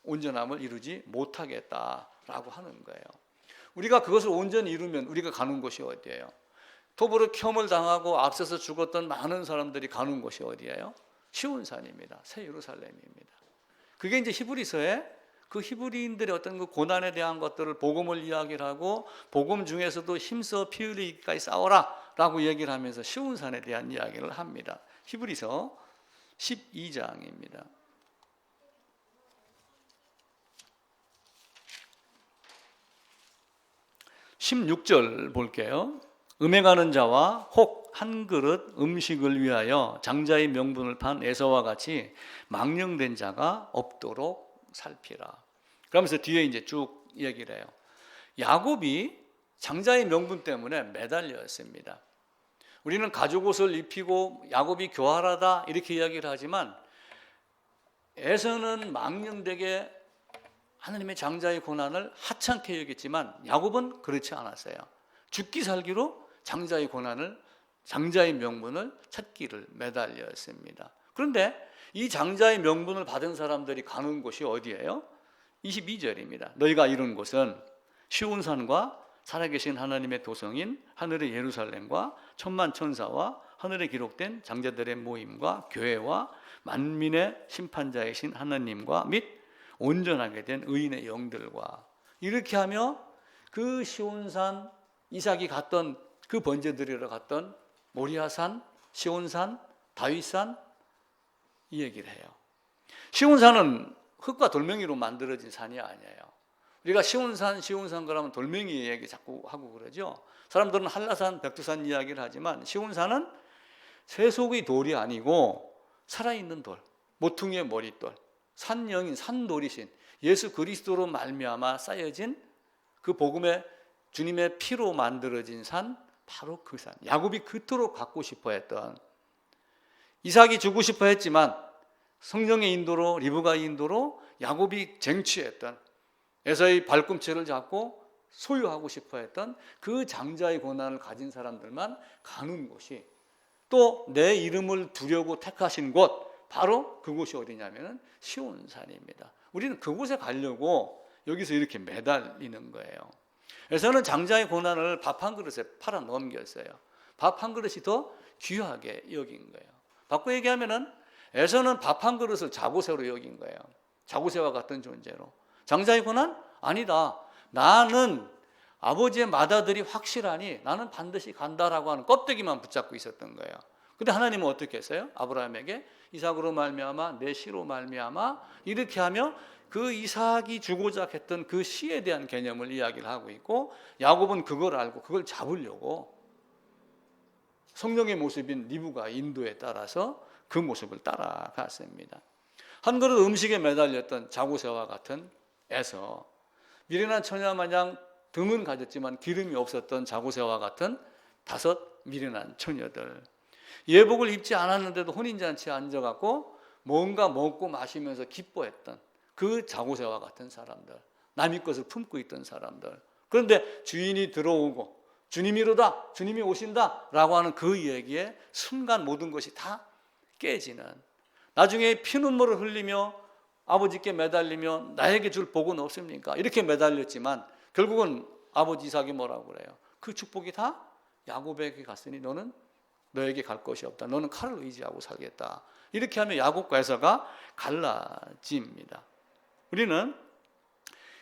온전함을 이루지 못하겠다라고 하는 거예요. 우리가 그것을 온전히 이루면 우리가 가는 곳이 어디예요? 토브르켬을 당하고 앞서서 죽었던 많은 사람들이 가는 곳이 어디예요? 시온산입니다. 새 예루살렘입니다. 그게 이제 히브리서에 그 히브리인들의 어떤 그 고난에 대한 것들을 복음을 이야기를 하고 복음 중에서도 힘써 피 흘리기까지 싸워라라고 얘기를 하면서 시온산에 대한 이야기를 합니다. 히브리서 12장입니다. 16절 볼게요. 음행하는 자와 혹 한 그릇 음식을 위하여 장자의 명분을 판 에서와 같이 망령된 자가 없도록 살피라. 그러면서 뒤에 이제 쭉 얘기를 해요. 야곱이 장자의 명분 때문에 매달려 있습니다. 우리는 가죽 옷을 입히고 야곱이 교활하다 이렇게 이야기를 하지만 에서는 망령되게 하나님의 장자의 고난을 하찮게 여겼지만 야곱은 그렇지 않았어요. 죽기 살기로 장자의 고난을, 장자의 명분을 찾기를 매달려 있습니다. 그런데 이 장자의 명분을 받은 사람들이 가는 곳이 어디예요? 22절입니다. 너희가 이룬 곳은 시온산과 살아계신 하나님의 도성인 하늘의 예루살렘과 천만 천사와 하늘에 기록된 장자들의 모임과 교회와 만민의 심판자이신 하나님과 및 온전하게 된 의인의 영들과, 이렇게 하며 그 시온산, 이삭이 갔던 그 번제드리러 갔던 모리아산, 시온산, 다윗산, 이 얘기를 해요. 시온산은 흙과 돌멩이로 만들어진 산이 아니에요. 우리가 시온산 그러면 돌멩이 얘기 자꾸 하고 그러죠. 사람들은 한라산, 백두산 이야기를 하지만 시온산은 세속의 돌이 아니고 살아있는 돌, 모퉁이의 머릿돌, 산영인 산돌이신 예수 그리스도로 말미암아 쌓여진 그 복음의 주님의 피로 만들어진 산, 바로 그 산. 야곱이 그토록 갖고 싶어 했던, 이삭이 주고 싶어 했지만 성령의 인도로, 리브가의 인도로 야곱이 쟁취했던, 에서의 발꿈치를 잡고 소유하고 싶어 했던 그 장자의 고난을 가진 사람들만 가는 곳이, 또 내 이름을 두려고 택하신 곳, 바로 그곳이 어디냐면 시온산입니다. 우리는 그곳에 가려고 여기서 이렇게 매달리는 거예요. 에서는 장자의 고난을 밥 한 그릇에 팔아 넘겼어요. 밥 한 그릇이 더 귀하게 여긴 거예요. 바꿔 얘기하면은 에서는 밥 한 그릇을 자고새로 여긴 거예요. 자고새와 같은 존재로. 장자의 고난? 아니다. 나는 아버지의 맏아들이 확실하니 나는 반드시 간다라고 하는 껍데기만 붙잡고 있었던 거예요. 근데 하나님은 어떻게 했어요? 아브라함에게 이삭으로 말미암아 내 씨로 말미암아, 이렇게 하며 그 이삭이 주고자 했던 그 씨에 대한 개념을 이야기를 하고 있고, 야곱은 그걸 알고 그걸 잡으려고 성령의 모습인 리브가 인도에 따라서 그 모습을 따라갔습니다. 한 그릇 음식에 매달렸던 자고새와 같은 에서, 미련한 처녀 마냥 등은 가졌지만 기름이 없었던 자고새와 같은 5 미련한 처녀들, 예복을 입지 않았는데도 혼인잔치에 앉아갖고 뭔가 먹고 마시면서 기뻐했던 그 자고새와 같은 사람들, 남의 것을 품고 있던 사람들. 그런데 주인이 들어오고 주님이로다, 주님이 오신다 라고 하는 그 얘기에 순간 모든 것이 다 깨지는, 나중에 피눈물을 흘리며 아버지께 매달리며 나에게 줄 복은 없습니까? 이렇게 매달렸지만 결국은 아버지 이삭이 뭐라고 그래요? 그 축복이 다 야곱에게 갔으니 너는 너에게 갈 것이 없다. 너는 칼을 의지하고 살겠다. 이렇게 하면 야곱과 에서가 갈라집니다. 우리는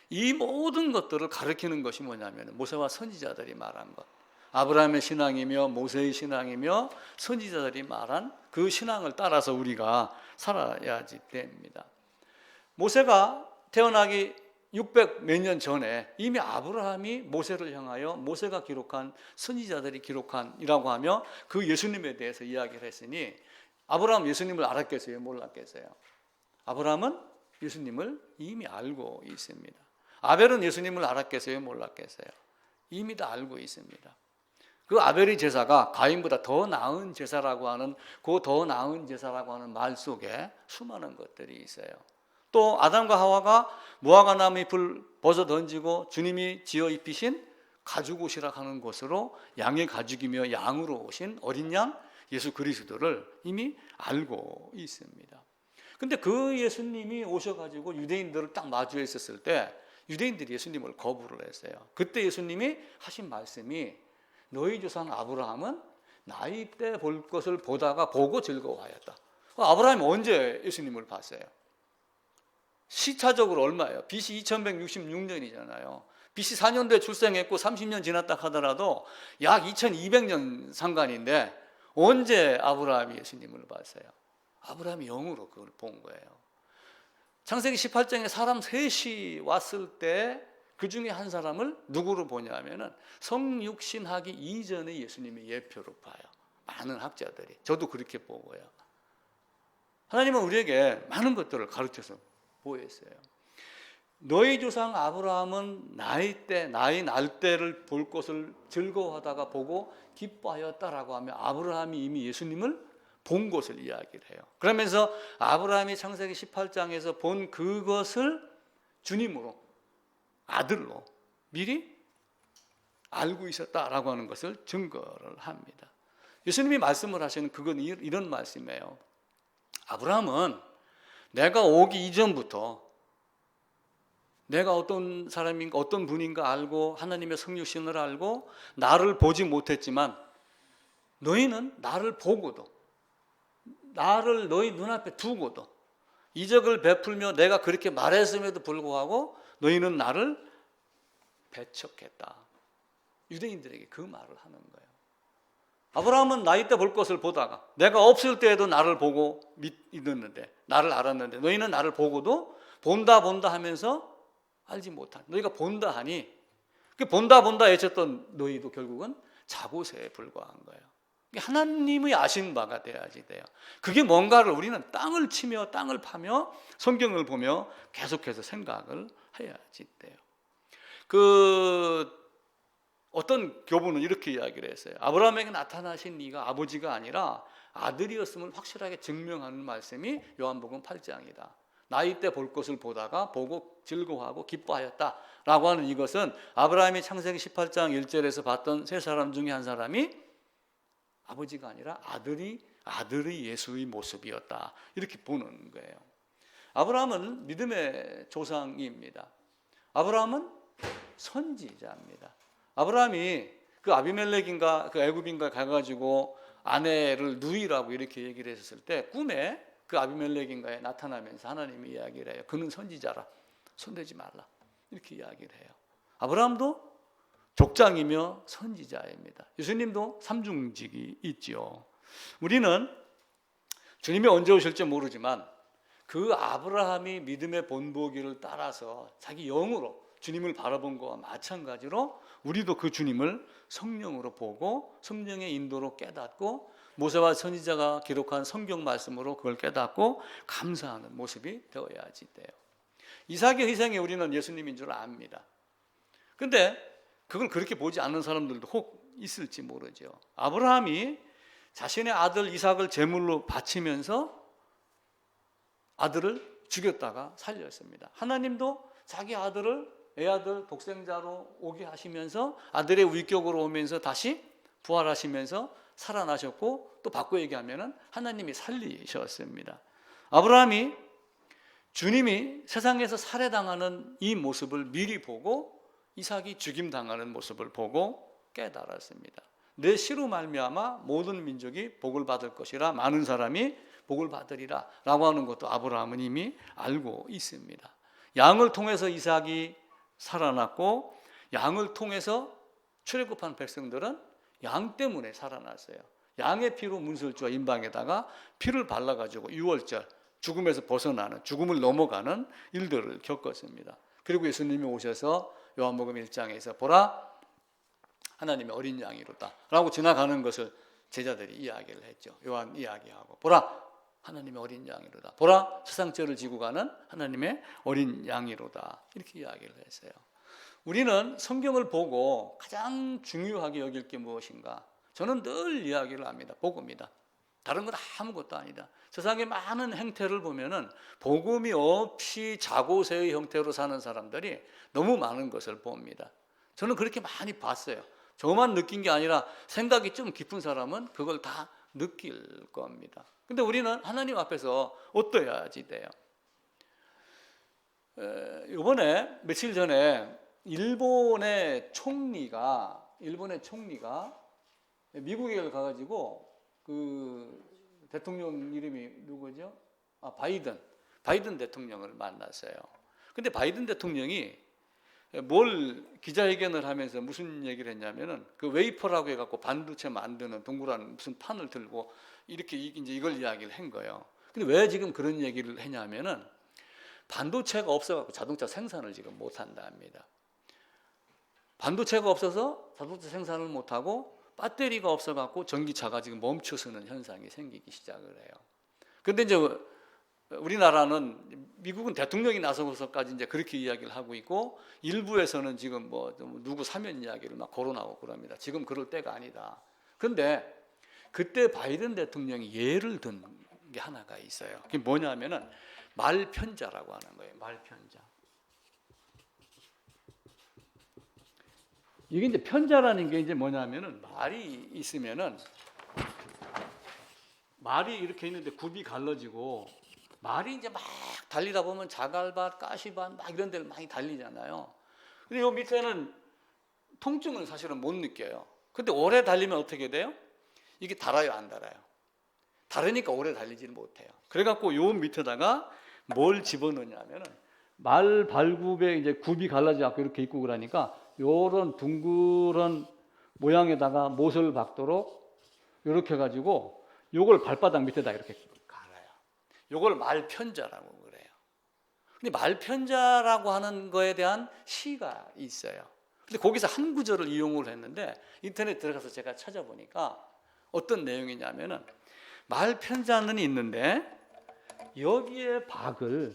이 모든 것들을 가르치는 것이 뭐냐면 모세와 선지자들이 말한 것, 아브라함의 신앙이며 모세의 신앙이며 선지자들이 말한 그 신앙을 따라서 우리가 살아야지 됩니다. 모세가 태어나기 600 몇 년 전에 이미 아브라함이 모세를 향하여 모세가 기록한, 선지자들이 기록한이라고 하며 그 예수님에 대해서 이야기를 했으니, 아브라함 예수님을 알았겠어요? 몰랐겠어요? 아브라함은 예수님을 이미 알고 있습니다. 아벨은 예수님을 알았겠어요? 몰랐겠어요? 이미 다 알고 있습니다. 그 아벨의 제사가 가인보다 더 나은 제사라고 하는, 그 더 나은 제사라고 하는 말 속에 수많은 것들이 있어요. 또 아담과 하와가 무화과 나무 잎을 벗어 던지고 주님이 지어 입히신 가죽옷이라 하는 것으로 양의 가죽이며 양으로 오신 어린 양 예수 그리스도를 이미 알고 있습니다. 근데 그 예수님이 오셔가지고 유대인들을 딱 마주해 있었을 때 유대인들이 예수님을 거부를 했어요. 그때 예수님이 하신 말씀이, 너희 조상 아브라함은 나이 때 볼 것을 보다가 보고 즐거워하였다. 아브라함이 언제 예수님을 봤어요? 시차적으로 얼마예요? BC 2166년이잖아요. BC 4년도에 출생했고 30년 지났다 하더라도 약 2200년 상간인데 언제 아브라함이 예수님을 봤어요? 아브라함이 영으로 그걸 본 거예요. 창세기 18장에 사람 셋이 왔을 때 그 중에 한 사람을 누구로 보냐면은 성육신하기 이전에 예수님의 예표로 봐요. 많은 학자들이. 저도 그렇게 보고요. 하나님은 우리에게 많은 것들을 가르쳐서 보였어요. 너희 조상 아브라함은 나이 날 때를 볼 것을 즐거워하다가 보고 기뻐하였다라고 하면 아브라함이 이미 예수님을 본 것을 이야기를 해요. 그러면서 아브라함이 창세기 18장에서 본 그것을 주님으로, 아들로 미리 알고 있었다라고 하는 것을 증거를 합니다. 예수님이 말씀을 하시는 그건 이런 말씀이에요. 아브라함은 내가 오기 이전부터 내가 어떤 사람인가 어떤 분인가 알고 하나님의 성육신을 알고 나를 보지 못했지만 너희는 나를 보고도 나를 너희 눈앞에 두고도 이적을 베풀며 내가 그렇게 말했음에도 불구하고 너희는 나를 배척했다. 유대인들에게 그 말을 하는 거예요. 아브라함은 나이 때 볼 것을 보다가 내가 없을 때에도 나를 보고 믿었는데 나를 알았는데 너희는 나를 보고도 본다 하면서 알지 못한 너희가 본다 하니 그 본다 외쳤던 너희도 결국은 자고새에 불과한 거예요. 하나님의 아신 바가 돼야지 돼요. 그게 뭔가를 우리는 땅을 치며 땅을 파며 성경을 보며 계속해서 생각을 해야지 돼요. 어떤 교부는 이렇게 이야기를 했어요. 아브라함에게 나타나신 이가 아버지가 아니라 아들이었음을 확실하게 증명하는 말씀이 요한복음 8장이다. 나이 때 볼 것을 보다가 보고 즐거워하고 기뻐하였다라고 하는 이것은 아브라함이 창세기 18장 1절에서 봤던 세 사람 중에 한 사람이 아버지가 아니라 아들의 예수의 모습이었다. 이렇게 보는 거예요. 아브라함은 믿음의 조상입니다. 아브라함은 선지자입니다. 아브라함이 그 아비멜렉인가 그 애굽인가 가가지고 아내를 누이라고 이렇게 얘기를 했을 때 꿈에 그 아비멜렉인가에 나타나면서 하나님이 이야기를 해요. 그는 선지자라. 손대지 말라. 이렇게 이야기를 해요. 아브라함도 족장이며 선지자입니다. 예수님도 삼중직이 있죠. 우리는 주님이 언제 오실지 모르지만 그 아브라함이 믿음의 본보기를 따라서 자기 영으로 주님을 바라본 것과 마찬가지로 우리도 그 주님을 성령으로 보고 성령의 인도로 깨닫고 모세와 선지자가 기록한 성경 말씀으로 그걸 깨닫고 감사하는 모습이 되어야지 돼요. 이삭의 희생에 우리는 예수님인 줄 압니다. 근데 그걸 그렇게 보지 않는 사람들도 혹 있을지 모르죠. 아브라함이 자신의 아들 이삭을 제물로 바치면서 아들을 죽였다가 살렸습니다. 하나님도 자기 아들을 애아들 독생자로 오게 하시면서 아들의 위격으로 오면서 다시 부활하시면서 살아나셨고 또 바꿔 얘기하면 하나님이 살리셨습니다. 아브라함이 주님이 세상에서 살해당하는 이 모습을 미리 보고 이삭이 죽임당하는 모습을 보고 깨달았습니다. 내 씨로 말미암아 모든 민족이 복을 받을 것이라 많은 사람이 복을 받으리라 라고 하는 것도 아브라함은 이미 알고 있습니다. 양을 통해서 이삭이 살아났고 양을 통해서 출애굽한 백성들은 양 때문에 살아났어요. 양의 피로 문설주와 임방에다가 피를 발라가지고 유월절 죽음에서 벗어나는 죽음을 넘어가는 일들을 겪었습니다. 그리고 예수님이 오셔서 요한복음 1장에서 보라 하나님의 어린 양이로다 라고 지나가는 것을 제자들이 이야기를 했죠. 요한 이야기하고 보라 하나님의 어린 양이로다. 보라 세상 죄를 지고 가는 하나님의 어린 양이로다. 이렇게 이야기를 했어요. 우리는 성경을 보고 가장 중요하게 여길 게 무엇인가? 저는 늘 이야기를 합니다. 복음이다. 다른 건 아무것도 아니다. 세상의 많은 행태를 보면은 복음이 없이 자고새의 형태로 사는 사람들이 너무 많은 것을 봅니다. 저는 그렇게 많이 봤어요. 저만 느낀 게 아니라 생각이 좀 깊은 사람은 그걸 다 느낄 겁니다. 근데 우리는 하나님 앞에서 어떠해야지 돼요? 이번에 며칠 전에 일본의 총리가 미국에 가가지고 그 대통령 이름이 누구죠? 바이든 대통령을 만났어요. 근데 바이든 대통령이 뭘 기자회견을 하면서 무슨 얘기를 했냐면은 그 웨이퍼라고 해갖고 반도체 만드는 동그란 무슨 판을 들고 이렇게 이제 이걸 이야기를 한 거예요. 근데 왜 지금 그런 얘기를 했냐면은 반도체가 없어갖고 자동차 생산을 지금 못 한답니다. 반도체가 없어서 자동차 생산을 못하고 배터리가 없어갖고 전기차가 지금 멈춰서는 현상이 생기기 시작을 해요. 근데 이제 우리나라는 미국은 대통령이 나서서까지 이제 그렇게 이야기를 하고 있고 일부에서는 지금 뭐 누구 사면 이야기를 막 거론하고 그럽니다. 지금 그럴 때가 아니다. 그런데 그때 바이든 대통령이 예를 든 게 하나가 있어요. 그게 뭐냐면은 말편자라고 하는 거예요. 말편자. 이게 이제 편자라는 게 이제 뭐냐면은 말이 있으면은 말이 이렇게 있는데 굽이 갈라지고 말이 이제 막 달리다 보면 자갈밭, 가시밭 막 이런 데를 많이 달리잖아요. 근데 요 밑에는 통증을 사실은 못 느껴요. 근데 오래 달리면 어떻게 돼요? 이게 달아요, 안 달아요? 다르니까 오래 달리지는 못해요. 그래갖고 요 밑에다가 뭘 집어넣냐면은 말 발굽에 이제 굽이 갈라지 않고 이렇게 있고 그러니까 요런 둥그런 모양에다가 못을 박도록 이렇게 해가지고 요걸 발바닥 밑에다 이렇게 갈아요. 요걸 말편자라고 그래요. 근데 말편자라고 하는 거에 대한 시가 있어요. 근데 거기서 한 구절을 이용을 했는데 인터넷 들어가서 제가 찾아보니까 어떤 내용이냐면은 말편자는 있는데 여기에 박을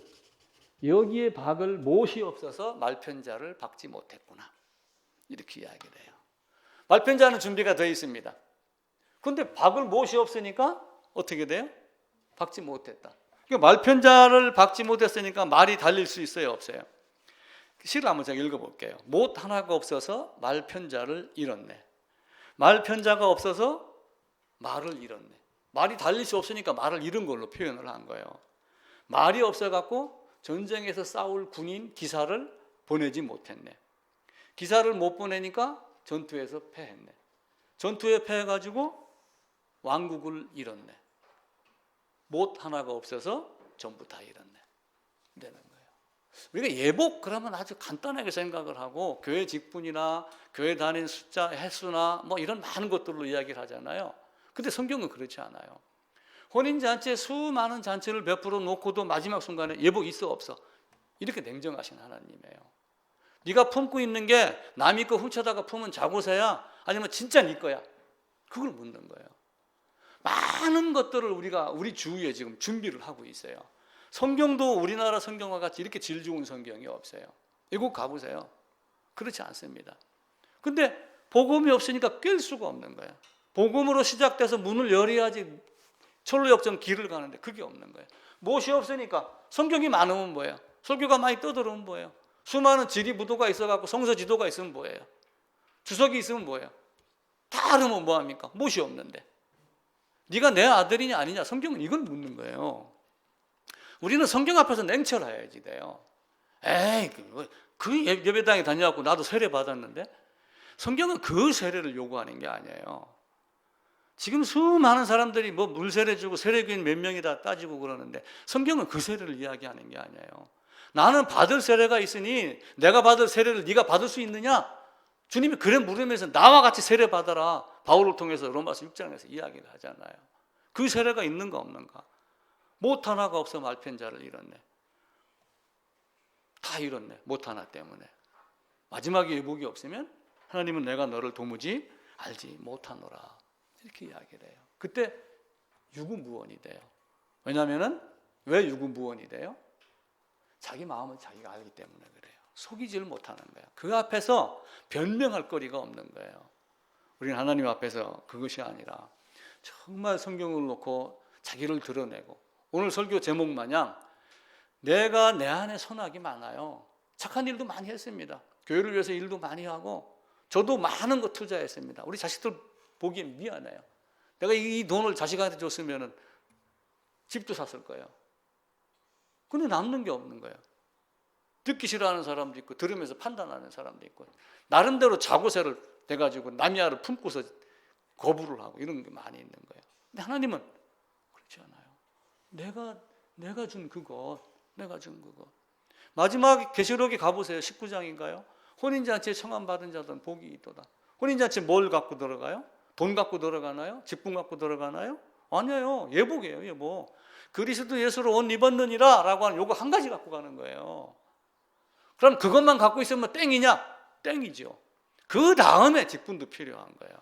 못이 없어서 말편자를 박지 못했구나. 이렇게 이야기를 해요. 말편자는 준비가 되어 있습니다. 그런데 박을 못이 없으니까 어떻게 돼요? 박지 못했다. 그러니까 말편자를 박지 못했으니까 말이 달릴 수 있어요, 없어요? 시를 한번 제가 읽어볼게요. 못 하나가 없어서 말편자를 잃었네. 말편자가 없어서 말을 잃었네. 말이 달릴 수 없으니까 말을 잃은 걸로 표현을 한 거예요. 말이 없어갖고 전쟁에서 싸울 군인 기사를 보내지 못했네. 기사를 못 보내니까 전투에서 패했네. 전투에 패해가지고 왕국을 잃었네. 못 하나가 없어서 전부 다 잃었네. 되는 거예요. 우리가 예복 그러면 아주 간단하게 생각을 하고 교회 직분이나 교회 다닌 숫자, 횟수나 뭐 이런 많은 것들로 이야기를 하잖아요. 근데 성경은 그렇지 않아요. 혼인잔치에 수많은 잔치를 베풀어 놓고도 마지막 순간에 예복 있어 없어? 이렇게 냉정하신 하나님이에요. 네가 품고 있는 게 남이 거 훔쳐다가 품은 자고새야? 아니면 진짜 네 거야? 그걸 묻는 거예요. 많은 것들을 우리가 우리 주위에 지금 준비를 하고 있어요. 성경도 우리나라 성경과 같이 이렇게 질 좋은 성경이 없어요. 외국 가보세요. 그렇지 않습니다. 근데 복음이 없으니까 깰 수가 없는 거예요. 복음으로 시작돼서 문을 열어야지 철로역정 길을 가는데 그게 없는 거예요. 못이 없으니까 성경이 많으면 뭐예요? 설교가 많이 떠들어오면 뭐예요? 수많은 지리부도가 있어갖고 성서 지도가 있으면 뭐예요? 주석이 있으면 뭐예요? 다 알으면 뭐합니까? 못이 없는데 네가 내 아들이냐 아니냐 성경은 이걸 묻는 거예요. 우리는 성경 앞에서 냉철해야지 돼요. 에이 그 예배당에 다녀갖고 나도 세례 받았는데 성경은 그 세례를 요구하는 게 아니에요. 지금 수많은 사람들이 뭐 물세례 주고 세례교인 몇 명이다 따지고 그러는데 성경은 그 세례를 이야기하는 게 아니에요. 나는 받을 세례가 있으니 내가 받을 세례를 네가 받을 수 있느냐? 주님이 그래 물으면서 나와 같이 세례 받아라. 바울을 통해서 로마서 6장에서 이야기를 하잖아요. 그 세례가 있는가 없는가? 못 하나가 없어 말편자를 잃었네. 다 잃었네. 못 하나 때문에. 마지막에 예복이 없으면 하나님은 내가 너를 도무지 알지 못하노라. 이렇게 이야기를 해요. 그때 유구무원이 돼요. 왜냐하면 왜 유구무원이 돼요? 자기 마음을 자기가 알기 때문에 그래요. 속이지를 못하는 거예요. 그 앞에서 변명할 거리가 없는 거예요. 우리는 하나님 앞에서 그것이 아니라 정말 성경을 놓고 자기를 드러내고 오늘 설교 제목 마냥 내가 내 안에 선악이 많아요. 착한 일도 많이 했습니다. 교회를 위해서 일도 많이 하고 저도 많은 거 투자했습니다. 우리 자식들 보기엔 미안해요. 내가 이 돈을 자식한테 줬으면 집도 샀을 거예요. 근데 남는 게 없는 거예요. 듣기 싫어하는 사람도 있고 들으면서 판단하는 사람도 있고 나름대로 자고새를 대가지고 남의 알을 품고서 거부를 하고 이런 게 많이 있는 거예요. 근데 하나님은 그렇지 않아요. 내가 준 그것 마지막 계시록에 가보세요. 19장인가요? 혼인잔치에 청함받은 자들은 복이 있도다. 혼인잔치에 뭘 갖고 들어가요? 돈 갖고 들어가나요? 직분 갖고 들어가나요? 아니에요. 예복이에요. 예복. 그리스도 예수로 옷 입었느니라 라고 하는 요거 한 가지 갖고 가는 거예요. 그럼 그것만 갖고 있으면 땡이냐? 땡이죠. 그 다음에 직분도 필요한 거예요.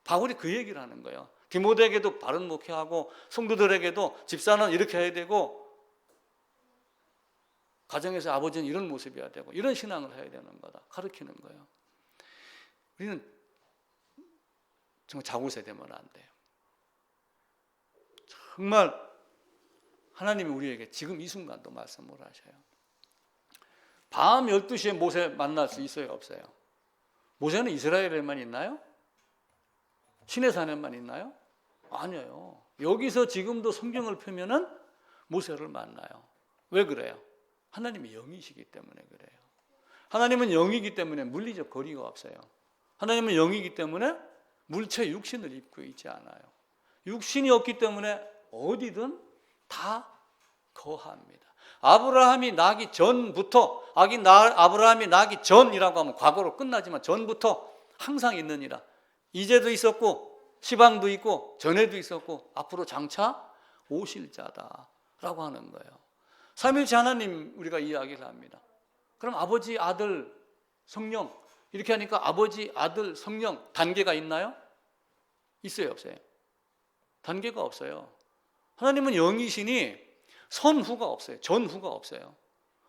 바울이 그 얘기를 하는 거예요. 디모데에게도 바른 목회하고 성도들에게도 집사는 이렇게 해야 되고 가정에서 아버지는 이런 모습이어야 되고 이런 신앙을 해야 되는 거다. 가르치는 거예요. 우리는 정말 자고세 되면 안 돼요. 정말 하나님이 우리에게 지금 이 순간도 말씀을 하셔요. 밤 12시에 모세 만날 수 있어요? 없어요? 모세는 이스라엘에만 있나요? 시내산에만 있나요? 아니에요. 여기서 지금도 성경을 펴면은 모세를 만나요. 왜 그래요? 하나님이 영이시기 때문에 그래요. 하나님은 영이기 때문에 물리적 거리가 없어요. 하나님은 영이기 때문에 물체 육신을 입고 있지 않아요. 육신이 없기 때문에 어디든 다 거합니다. 아브라함이 나기 전부터, 아브라함이 나기 전이라고 하면 과거로 끝나지만 전부터 항상 있느니라. 이제도 있었고 시방도 있고 전에도 있었고 앞으로 장차 오실 자다라고 하는 거예요. 삼위일체 하나님 우리가 이야기를 합니다. 그럼 아버지, 아들, 성령 이렇게 하니까 아버지, 아들, 성령 단계가 있나요? 있어요, 없어요? 단계가 없어요. 하나님은 영이시니 선후가 없어요. 전후가 없어요.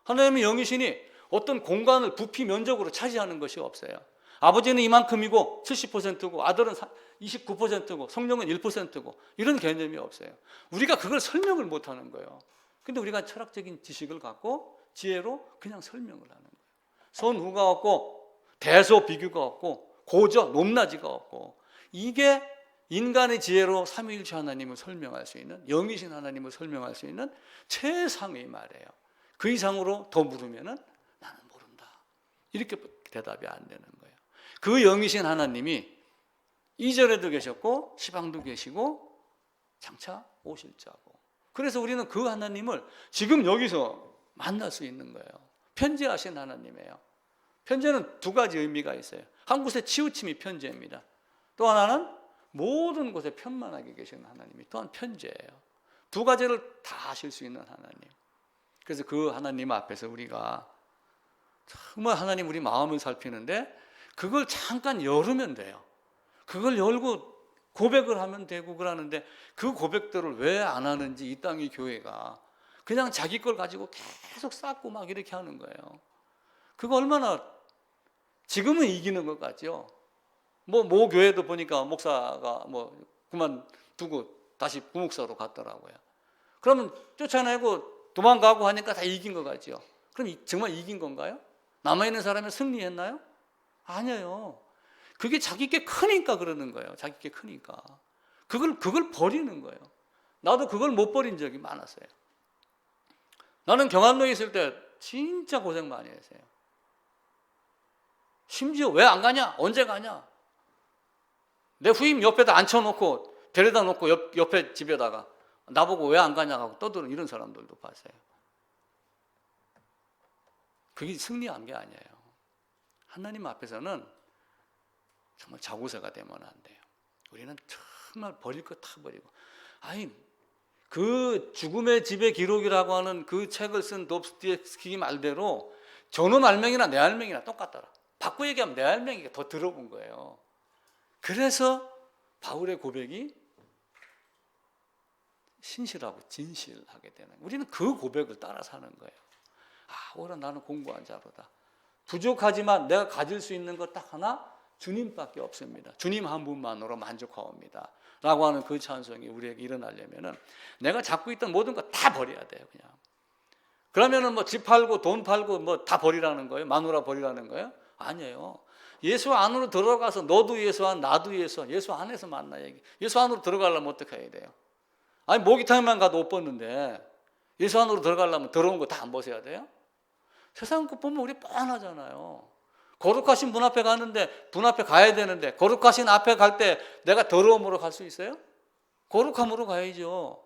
하나님은 영이시니 어떤 공간을 부피 면적으로 차지하는 것이 없어요. 아버지는 이만큼이고 70%고 아들은 29%고 성령은 1%고 이런 개념이 없어요. 우리가 그걸 설명을 못하는 거예요. 근데 우리가 철학적인 지식을 갖고 지혜로 그냥 설명을 하는 거예요. 선후가 없고 대소 비교가 없고 고저 높낮이가 없고 이게 인간의 지혜로 삼위일체 하나님을 설명할 수 있는 영이신 하나님을 설명할 수 있는 최상의 말이에요. 그 이상으로 더 물으면은 나는 모른다. 이렇게 대답이 안 되는 거예요. 그 영이신 하나님이 이절에도 계셨고 시방도 계시고 장차 오실 자고 그래서 우리는 그 하나님을 지금 여기서 만날 수 있는 거예요. 편재하신 하나님이에요. 편재는 두 가지 의미가 있어요. 한 곳에 치우침이 편재입니다. 또 하나는 모든 곳에 편만하게 계시는 하나님이 또한 편재예요. 두 가지를 다 하실 수 있는 하나님. 그래서 그 하나님 앞에서 우리가 정말 하나님 우리 마음을 살피는데 그걸 잠깐 열으면 돼요. 그걸 열고 고백을 하면 되고 그러는데 그 고백들을 왜 안 하는지 이 땅의 교회가 그냥 자기 걸 가지고 계속 쌓고 막 이렇게 하는 거예요. 그거 얼마나 지금은 이기는 것 같죠. 모 교회도 보니까 목사가 그만두고 다시 부목사로 갔더라고요. 그러면 쫓아내고 도망가고 하니까 다 이긴 것 같죠. 그럼 정말 이긴 건가요? 남아있는 사람이 승리했나요? 아니에요. 그게 자기 게 크니까 그러는 거예요. 자기 게 크니까. 그걸 버리는 거예요. 나도 그걸 못 버린 적이 많았어요. 나는 경안로에 있을 때 진짜 고생 많이 했어요. 심지어 왜 안 가냐? 언제 가냐? 내 후임 옆에다 앉혀놓고 데려다 놓고 옆에 집에다가 나보고 왜 안 가냐고 떠드는 이런 사람들도 봤어요. 그게 승리한 게 아니에요. 하나님 앞에서는 정말 자고새가 되면 안 돼요. 우리는 정말 버릴 거 다 버리고. 아니 그 죽음의 집의 기록이라고 하는 그 책을 쓴 도스토옙스키 말대로 저놈 알맹이나 내 알맹이나 똑같더라. 바꿔 얘기하면 내 알맹이가 더 들어본 거예요. 그래서 바울의 고백이 신실하고 진실하게 되는 거예요. 우리는 그 고백을 따라 사는 거예요. 오라 나는 공부한 자로다. 부족하지만 내가 가질 수 있는 것 딱 하나 주님밖에 없습니다. 주님 한 분만으로 만족하옵니다. 라고 하는 그 찬송이 우리에게 일어나려면은 내가 잡고 있던 모든 거 다 버려야 돼요. 그냥. 그러면은 집 팔고 돈 팔고 다 버리라는 거예요? 마누라 버리라는 거예요? 아니에요. 예수 안으로 들어가서 너도 예수 안, 나도 예수 안에서 만나 얘기. 예수 안으로 들어가려면 어떻게 해야 돼요? 아니 목욕탕만 가도 옷 벗는데 예수 안으로 들어가려면 더러운 거 다 안 벗어야 돼요? 세상 거 보면 우리 뻔하잖아요. 거룩하신 분 앞에 가는데 분 앞에 가야 되는데 거룩하신 앞에 갈 때 내가 더러움으로 갈 수 있어요? 거룩함으로 가야죠.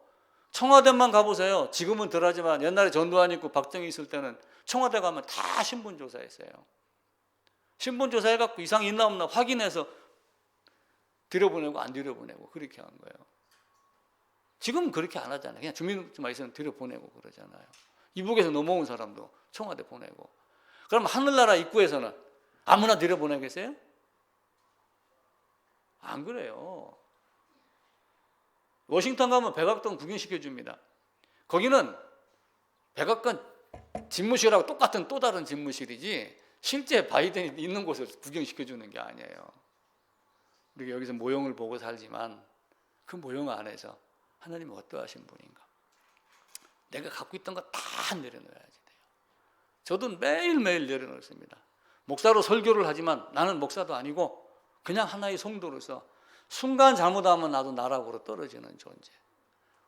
청와대만 가보세요. 지금은 덜하지만 옛날에 전두환 있고 박정희 있을 때는 청와대 가면 다 신분조사했어요. 신분조사해갖고 이상 있나 없나 확인해서 들여보내고 안 들여보내고 그렇게 한 거예요. 지금은 그렇게 안 하잖아요. 그냥 주민등록증만 있으면 들여보내고 그러잖아요. 이북에서 넘어온 사람도 청와대 보내고. 그럼 하늘나라 입구에서는 아무나 들여보내겠어요? 안 그래요. 워싱턴 가면 백악관 구경시켜 줍니다. 거기는 백악관 집무실하고 똑같은 또 다른 집무실이지 실제 바이든이 있는 곳을 구경시켜 주는 게 아니에요. 우리가 여기서 모형을 보고 살지만 그 모형 안에서 하나님은 어떠하신 분인가? 내가 갖고 있던 거 다 내려놓아야지 돼요. 저도 매일매일 내려놓습니다. 목사로 설교를 하지만 나는 목사도 아니고 그냥 하나의 성도로서 순간 잘못하면 나도 나락으로 떨어지는 존재.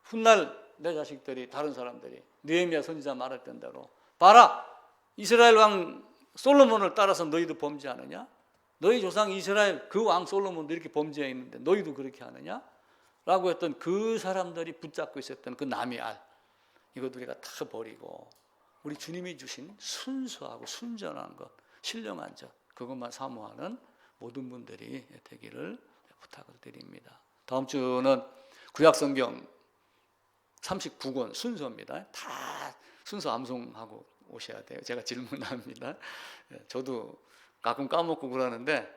훗날 내 자식들이, 다른 사람들이 느헤미야 선지자 말했던 대로 봐라, 이스라엘 왕 솔로몬을 따라서 너희도 범죄하느냐? 너희 조상 이스라엘 그 왕 솔로몬도 이렇게 범죄했는데 너희도 그렇게 하느냐? 라고 했던 그 사람들이 붙잡고 있었던 그 남의 알, 이것 우리가 다 버리고 우리 주님이 주신 순수하고 순전한 것, 신령한 것, 그것만 사모하는 모든 분들이 되기를 부탁을 드립니다. 다음 주는 구약성경 39권 순서입니다. 다 순서 암송하고 오셔야 돼요. 제가 질문합니다. 저도 가끔 까먹고 그러는데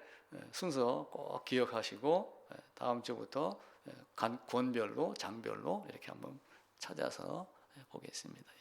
순서 꼭 기억하시고 다음 주부터 권별로, 장별로 이렇게 한번 찾아서 보겠습니다.